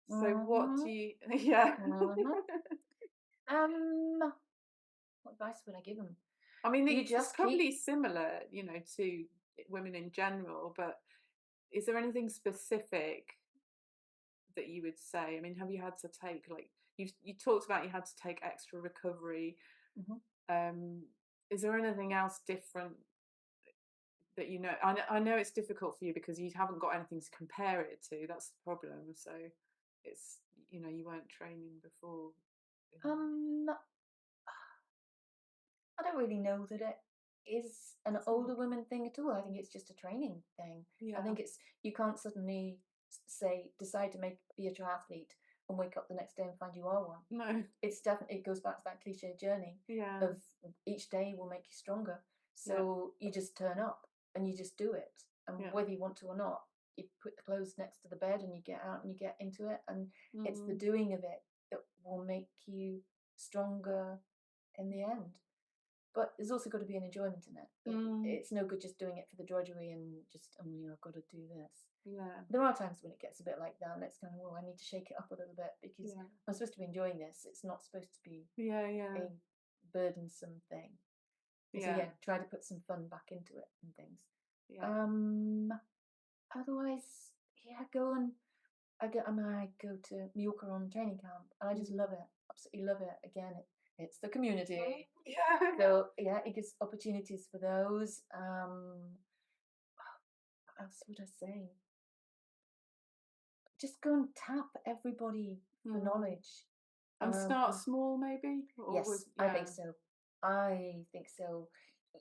So what Mm-hmm. do you yeah. Mm-hmm. Um, what advice would I give them? I mean, You it's just keep. probably similar, to women in general, but is there anything specific that you would say? I mean, have you had to take, like, you talked about, you had to take extra recovery. Mhm. Um, is there anything else different that I know it's difficult for you because you haven't got anything to compare it to. That's the problem. So it's you weren't training before. Um, I don't really know that it is an Mm. older women thing at all. I think it's just a training thing. I Yeah. think it's you can't suddenly say decide to be a triathlete and wake up the next day and find you are one. No. It's definitely it goes back to that cliche journey Yeah. of each day will make you stronger. Yeah. So you just turn up and you just do it. And Yeah. whether you want to or not, you put the clothes next to the bed and you get out and you get into it. And it's the Mm. doing of it that will make you stronger in the end. But there's also got to be an enjoyment in it. Mm. It's no good just doing it for the drudgery and just, oh, I've got to do this. Yeah. There are times when it gets a bit like that, and it's kind of, well, I need to shake it up a little bit because Yeah. I'm supposed to be enjoying this. It's not supposed to be Yeah. Yeah. a burdensome thing. So Yeah. yeah, try to put some fun back into it and things. Yeah. Um, otherwise, yeah, I go to Mallorca on training camp, and I just Mm. love it. Absolutely love it. Again, it's the community. Yeah. So yeah, it gives opportunities for those. What else would I say? Just go and tap everybody for Mm. knowledge. And start And small, maybe, or yes, was I think yeah. so. I think so.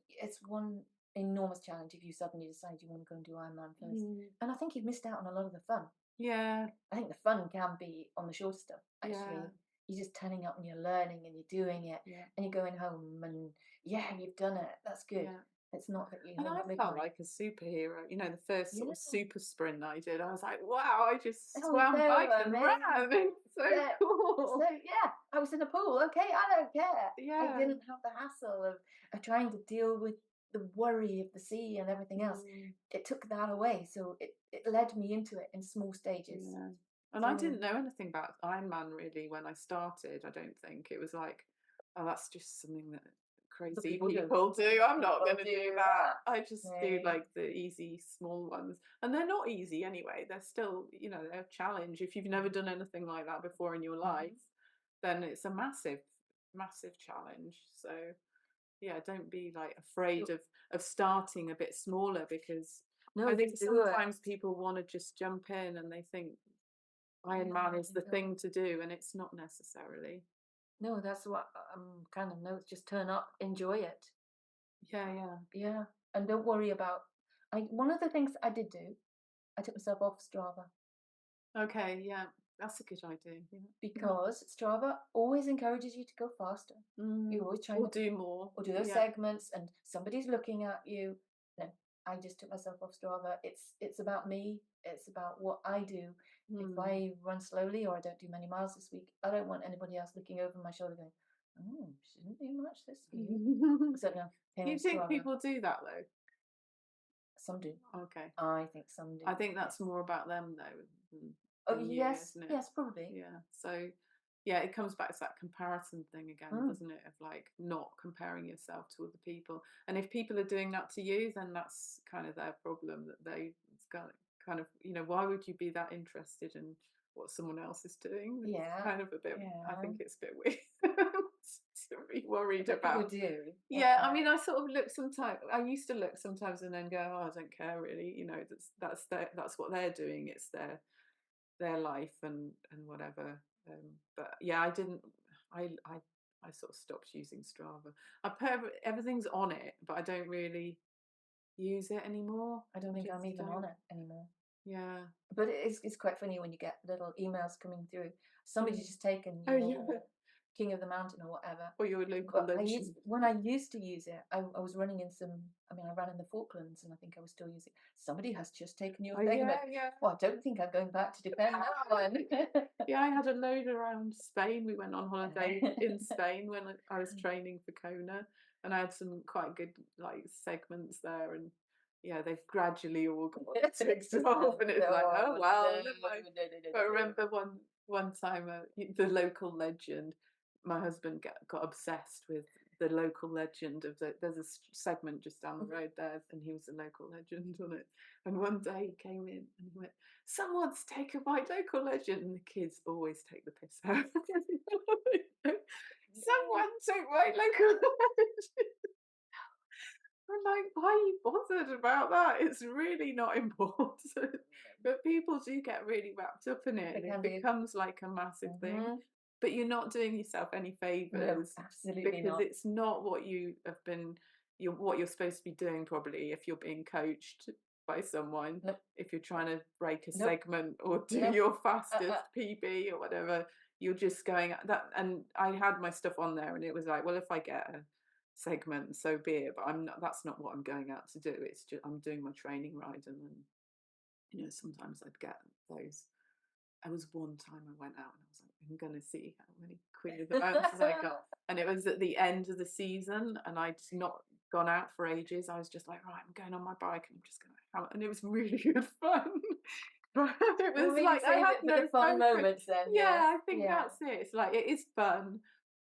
It's one enormous challenge if you suddenly decide you want to go and do Ironman first. Mm. And I think you've missed out on a lot of the fun. Yeah. I think the fun can be on the short stuff, Yeah. actually. You're just turning up and you're learning and you're doing it Yeah. and you're going home and yeah, you've done it. That's good. Yeah. It's not that you And end I up making felt like, like a superhero. The first sort yeah, of super sprint I did, I was like, wow, I just oh, swam, so biked, and ran. amazing. It's so Yeah. So cool. yeah, I was in a pool. Okay, I don't care. I Yeah. didn't have the hassle of trying to deal with the worry of the sea and everything else. Mm, It took that away. So it led me into it in small stages. yeah. And I So didn't know anything about Ironman really when I started. I don't think it was like, oh, that's just something that the crazy people do. people do. I'm not People going to do do that. that. I just do They, like the easy small ones, and they're not easy anyway. They're still, they're a challenge. If you've never done anything like that before in your life, Mhm. then it's a massive, massive challenge. So yeah, don't be like afraid of starting a bit smaller, because No, I think just do it. sometimes people want to just jump in and they think Ironman is the No, thing to do, and it's not necessarily. no, that's what I'm kind of notes. Just turn up, enjoy it. Yeah, yeah. Yeah, and don't worry about. One of the things I did do, I took myself off Strava Okay, yeah. That's a good idea. Yeah. because Strava always encourages you to go faster. You're Mm. always trying Or to, do more. or do those Yeah. segments, and somebody's looking at you. No, I just took myself off Strava. It's about me. It's about what I do. If Mm. I run slowly or I don't do many miles this week, I don't want anybody else looking over my shoulder going, "Oh, she didn't do much this week." So no, Do came you on think Strava. people do that though? Some do. Okay. I think some do. I think Yes. that's more about them though Oh than you, yes, isn't it? yes, probably. Yeah. So yeah, it comes back to that comparison thing again, Mm. doesn't it? Of like not comparing yourself to other people. And if people are doing that to you, then that's kind of their problem, that it's kind of, why would you be that interested in what someone else is doing? It's Yeah, kind of a bit, I yeah. think it's a bit weird to be worried But people about. do. Yeah, I mean, I sort of look sometimes. I used to look sometimes and then go, "Oh, I don't care really." That's what they're doing. It's their life and whatever. But yeah, I didn't. I sort of stopped using Strava. I put everything's on it, but I don't really use it anymore. I don't I think I'm just even on don't. it anymore. Yeah. But it's quite funny when you get little emails coming through. Somebody's Mm. just taken Oh, yeah. your King of the Mountain or whatever. Or your local But legend. when I used to use it, I was running in some. I mean, I ran in the Falklands, and I think I was still using. Somebody has just taken your Oh, segment. yeah, yeah. Well, I don't think I'm going back to defend that one. Yeah, I had a load around Spain. We went on holiday in Spain when I was training for Kona, and I had some quite good like segments there. And yeah, they've gradually all got ticked off, and it's like, oh well. Never mind. But I remember one time, the local legend. My husband got obsessed with the local legend of there's a segment just down the road there, and he was a local legend on it. And one day he came in and he went, someone's taken my local legend, and the kids always take the piss out. Someone took my local legend. I'm like, why are you bothered about that? It's really not important. But people do get really wrapped up in it, They and it can do. becomes like a massive thing. Mhm. But you're not doing yourself any No, favors absolutely because not. it's not what you have been, what you're supposed to be doing, probably, if you're being coached by someone. Nope. If you're trying to break a Nope. segment or do Nope. your Uh-uh. fastest PB or whatever, you're just going that. And I had my stuff on there, and it was like, well, if I get a segment, so be it. But I'm not. That's not what I'm going out to do. It's just I'm doing my training ride, and then sometimes I'd get those. I was one time I went out and I was like, I'm gonna see how many Queen of the Mountains I got, and it was at the end of the season, and I'd not gone out for ages. I was just like, right, I'm going on my bike, and I'm just gonna have it, and it was really good fun. But it Well, was maybe like I save had it for no the fun focus. moments then. Yes. Yeah, I think Yeah. that's it. It's like it is fun,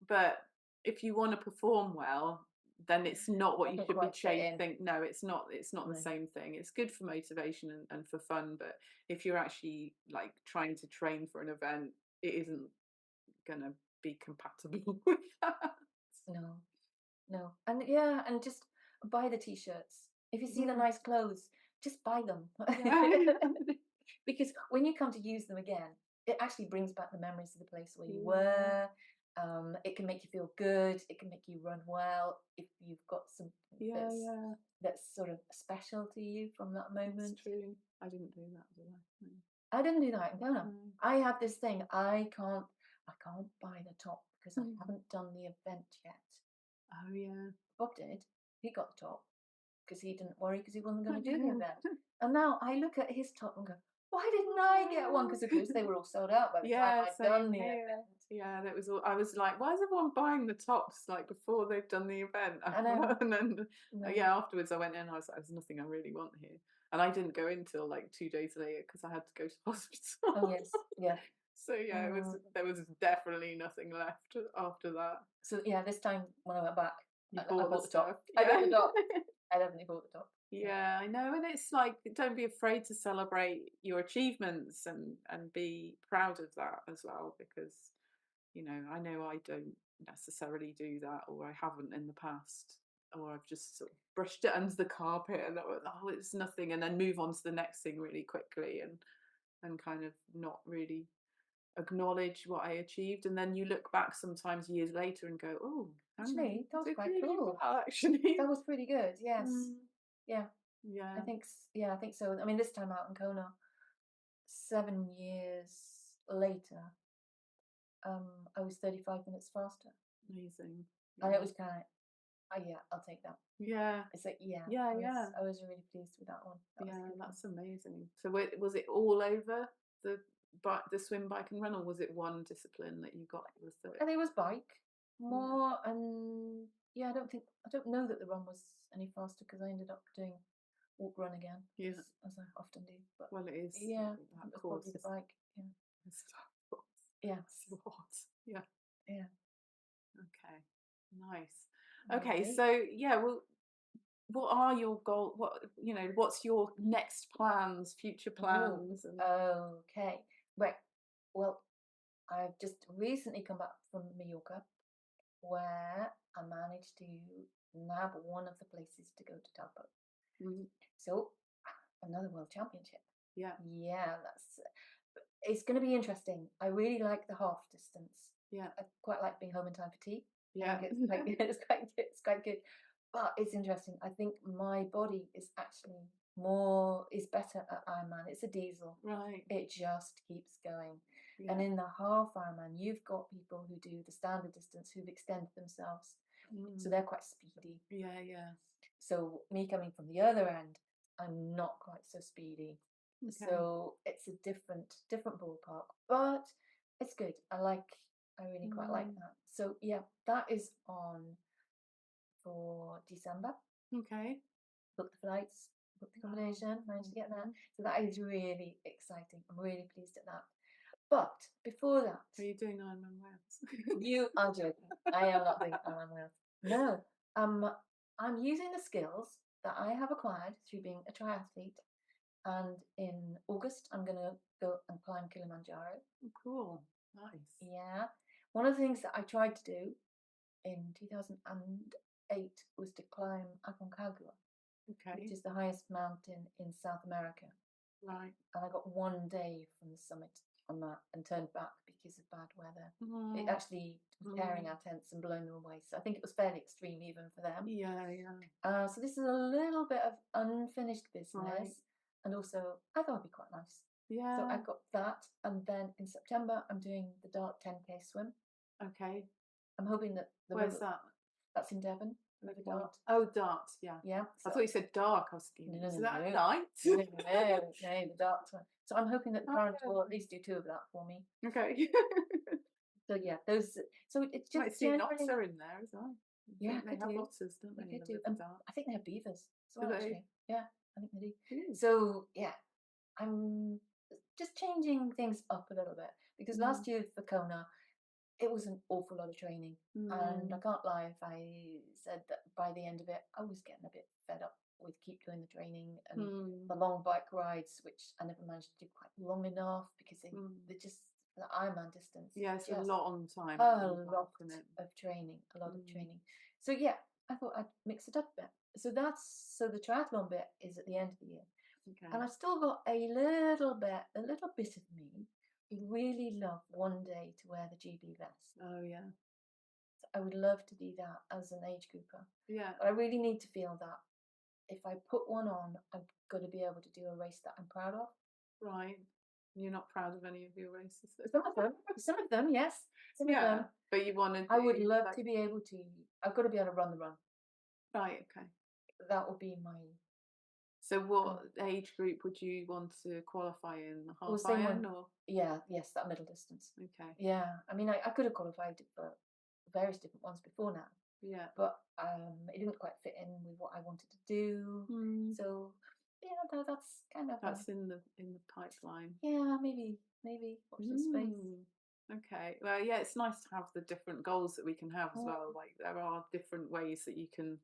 but if you want to perform well, then it's not what you Doesn't should be quite fit in. chasing. No, it's not. It's not the No. same thing. It's good for motivation and for fun, but if you're actually like trying to train for an event, it isn't gonna be compatible with that. No. No. And yeah, and just buy the t-shirts. If you see the Mm, nice clothes, just buy them. yeah, Because when you come to use them again, it actually brings back the memories of the place where you yeah, were. It can make you feel good. It can make you run well if you've got something yeah, yeah. that's sort of special to you from that That's moment. true. I didn't do that, did I? I didn't do that in Ghana. No. I have this thing. I can't buy the top because I Mm. haven't done the event yet. Oh yeah. Bob did. He got the top because he didn't worry because he wasn't going to do the event. And now I look at his top and go, why didn't I get one? Because of course they were all sold out by the time Yeah, I'd done same the here. event. Yeah, that was all. I was like, why is everyone buying the tops like before they've done the event? I know. And then, No. yeah, afterwards I went in. I was like, there's nothing I really want here, and I didn't go in till like 2 days later because I had to go to Oh hospital. yes. Yeah. So yeah, there was definitely nothing left after that. So yeah, this time when I went back, You I bought the bought the top. stuff, I yeah. bought the top. I definitely bought the top. Yeah. Yeah, I know, and it's like don't be afraid to celebrate your achievements and be proud of that as well because I know I don't necessarily do that, or I haven't in the past, or I've just sort of brushed it under the carpet and oh, it's nothing, and then move on to the next thing really quickly and kind of not really acknowledge what I achieved, and then you look back sometimes years later and go, oh, hang on, Actually, that I was did quite really cool. well actually. That was pretty good. Yes. Mm, Yeah. yeah, I think so. I mean, this time out in Kona, 7 years later, I was 35 minutes faster. amazing. And Yeah, it was kind of, oh yeah, I'll take that. yeah, It's like, yeah, yeah, yeah. I was really pleased with that one. That was a Yeah, good one. that's amazing. So was it all over the the swim, bike, and run, or was it one discipline that you got with it? I think it was bike Yeah, more, and yeah, I don't know that the run was any faster because I ended up doing walk run again, yeah. as I often do. But Well, it is yeah, that it was course probably the is bike. Yeah. is that course. Yes. So hot. Yeah. Yeah. Okay. Nice. All Okay. right. So yeah. Well, what are your goal? What's your next plans, future Oh, plans, and okay. Right. Well, I've just recently come back from Mallorca where I managed to nab one of the places to go to Taupo. mm, So, another world championship. yeah, Yeah, it's going to be interesting. I really like the half distance. yeah, I quite like being home in time for tea. I yeah, think it's quite it's quite good. But it's interesting. I think my body is actually is better at Ironman. It's a diesel. Right. It just keeps going. Yeah. And in the half Ironman, you've got people who do the standard distance who've extended themselves. So they're quite speedy. Yeah, yeah. So me coming from the other end, I'm not quite so speedy. Okay. So it's a different ballpark, but it's good. I really quite like that. So yeah, that is on for December. Okay. Booked the flights, booked the accommodation, managed to get that. So that is really exciting. I'm really pleased at that. But before that, Are you doing Ironman Wales? you are joking. I am not doing Ironman Wales. No, I'm using the skills that I have acquired through being a triathlete. And in August, I'm going to go and climb Kilimanjaro. Oh, cool. Nice. Yeah. One of the things that I tried to do in 2008 was to climb Aconcagua, Okay. which is the highest mountain in South America. Right. And I got 1 day from the summit on that and turned back because of bad weather. It actually was tearing our tents and blowing them away. So I think it was fairly extreme even for them. Yeah, yeah. So this is a little bit of unfinished business. Right. And also, I thought it'd be quite nice. Yeah. So I got that. And then in September, I'm doing the Dart 10K swim. Okay. I'm hoping that Where's that? That's in Devon. River Dart. Oh, Dart, yeah. Yeah. I thought you said dark. I was thinking, No, is no, that no. at night? No, the Dart one. So I'm hoping that the current will at least do 2 of that for me. Okay. So yeah, those. So it's just Might see an otter in there as well. Yeah, They have otters, don't they? They do. And I think they have beavers as well, Do they? actually. Yeah, I think they do. Ooh. So yeah, I'm just changing things up a little bit because last year for Kona, it was an awful lot of training, and I can't lie if I said that by the end of it, I was getting a bit fed up with keep doing the training and the long bike rides, which I never managed to do quite long enough because they're just the Ironman distance. Yeah, it's a lot on time. A lot of training, a lot of training. So yeah, I thought I'd mix it up a bit. So the triathlon bit is at the end of the year. Okay. And I've still got a little bit of me who really love one day to wear the GB vest. Oh yeah. So I would love to do that as an age grouper. Yeah. But I really need to feel that if I put one on, I'm going to be able to do a race that I'm proud of. Right. You're not proud of any of your races? Some of them, yes. Some of them. But you want to I would love to be able to, I've got to be able to run the run. Right, okay. That would be my... So what age group would you want to qualify in? The half iron or? Yeah, yes, that middle distance. Okay. Yeah, I mean, I could have qualified for various different ones before now. Yeah. But it didn't quite fit in with what I wanted to do. So yeah, that's kind of in the pipeline. Yeah, maybe watch this space. Okay. Well, yeah, it's nice to have the different goals that we can have as well. Like there are different ways that you can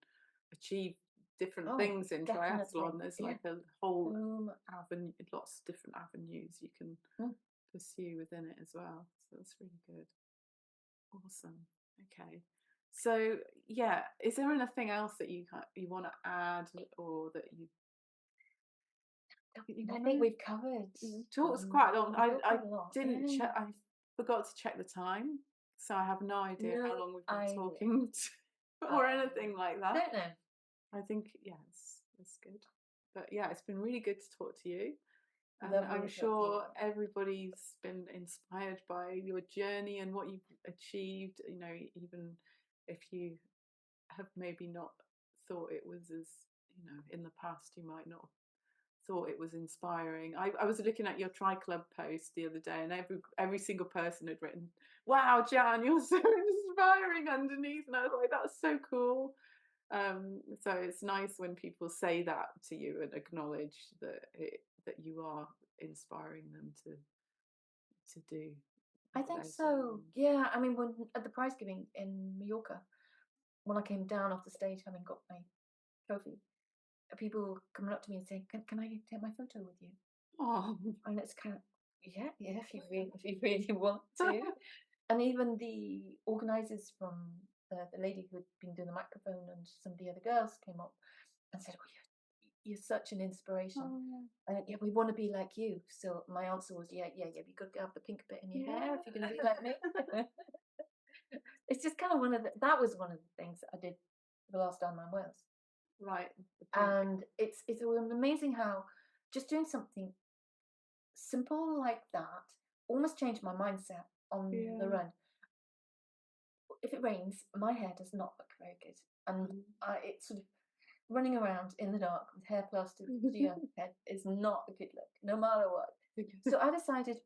achieve different things in triathlon. There's like a whole avenue, lots of different avenues you can pursue within it as well. So that's really good. Awesome. Okay. So yeah, is there anything else that you want to add, or that you? I think we've covered. Talked quite long. I didn't check. I forgot to check the time, so I have no idea how long we've been talking, or anything like that. I don't know. I think yes, it's good. But yeah, it's been really good to talk to you. And I'm sure everybody's been inspired by your journey and what you've achieved. You know, even if you have maybe not thought it was as, you know, in the past, you might not have thought it was inspiring. I was looking at your Tri Club post the other day, and every single person had written, "Wow, Jan, you're so inspiring" underneath, and I was like, "That's so cool." So it's nice when people say that to you and acknowledge that you are inspiring them to do. I think so. Yeah, I mean, when at the prize giving in Mallorca, when I came down off the stage having got my trophy, people coming up to me and saying, "Can I take my photo with you?" Oh, and it's kind of yeah, if you really want to. And even the organisers from the lady who had been doing the microphone and some of the other girls came up and said, "Oh, you're such an inspiration. Yeah, we want to be like you." So my answer was, yeah, be good to have the pink bit in your hair if you're going to be like me. It's just kind of that was one of the things that I did the last Ironman Wales. Right. And it's amazing how just doing something simple like that almost changed my mindset on the run. If it rains, my hair does not look very good, and it's sort of running around in the dark with hair plastered to your head is not a good look, no matter what. So I decided,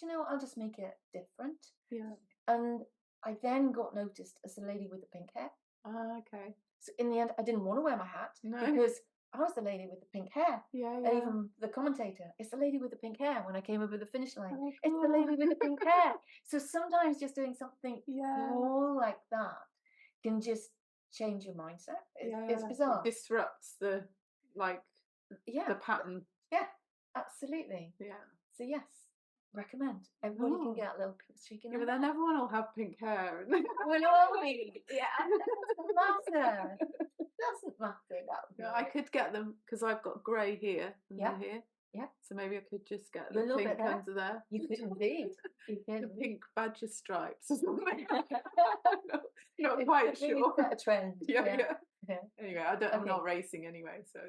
you know, I'll just make it different. Yeah. And I then got noticed as the lady with the pink hair. Okay. So in the end, I didn't want to wear my hat because I was the lady with the pink hair. Yeah. And even the commentator, it's the lady with the pink hair. When I came over the finish line, Oh, it's the lady with the pink hair. So sometimes just doing something small like that can just change your mindset. It's bizarre. It disrupts the the pattern. Yeah, absolutely. Yeah. So yes, recommend. Everybody can get a little pink streak in Yeah, their but then hair. everyone will have pink hair. We'll all be. Yeah, doesn't matter. Doesn't matter. I could get them because I've got grey here under here. Yeah. So maybe I could just get A the little pink bit there. under there. You could indeed. You could. The pink badger stripes or something. Not quite sure. It's a trend. Yeah. Anyway, I'm not racing anyway, so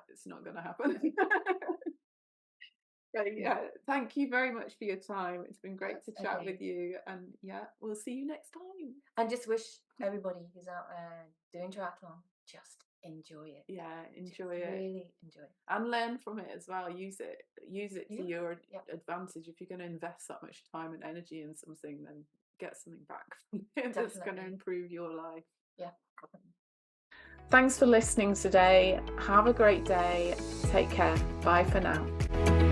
it's not going to happen. But yeah, thank you very much for your time. It's been great to chat with you, and yeah, we'll see you next time. And just wish everybody who's out there doing triathlon, just enjoy it. Yeah, enjoy it. Really enjoy it. And learn from it as well. Use it to your advantage. If you're going to invest that much time and energy in something, then get something back from it that's going to improve your life. Yeah. Thanks for listening today. Have a great day. Take care. Bye for now.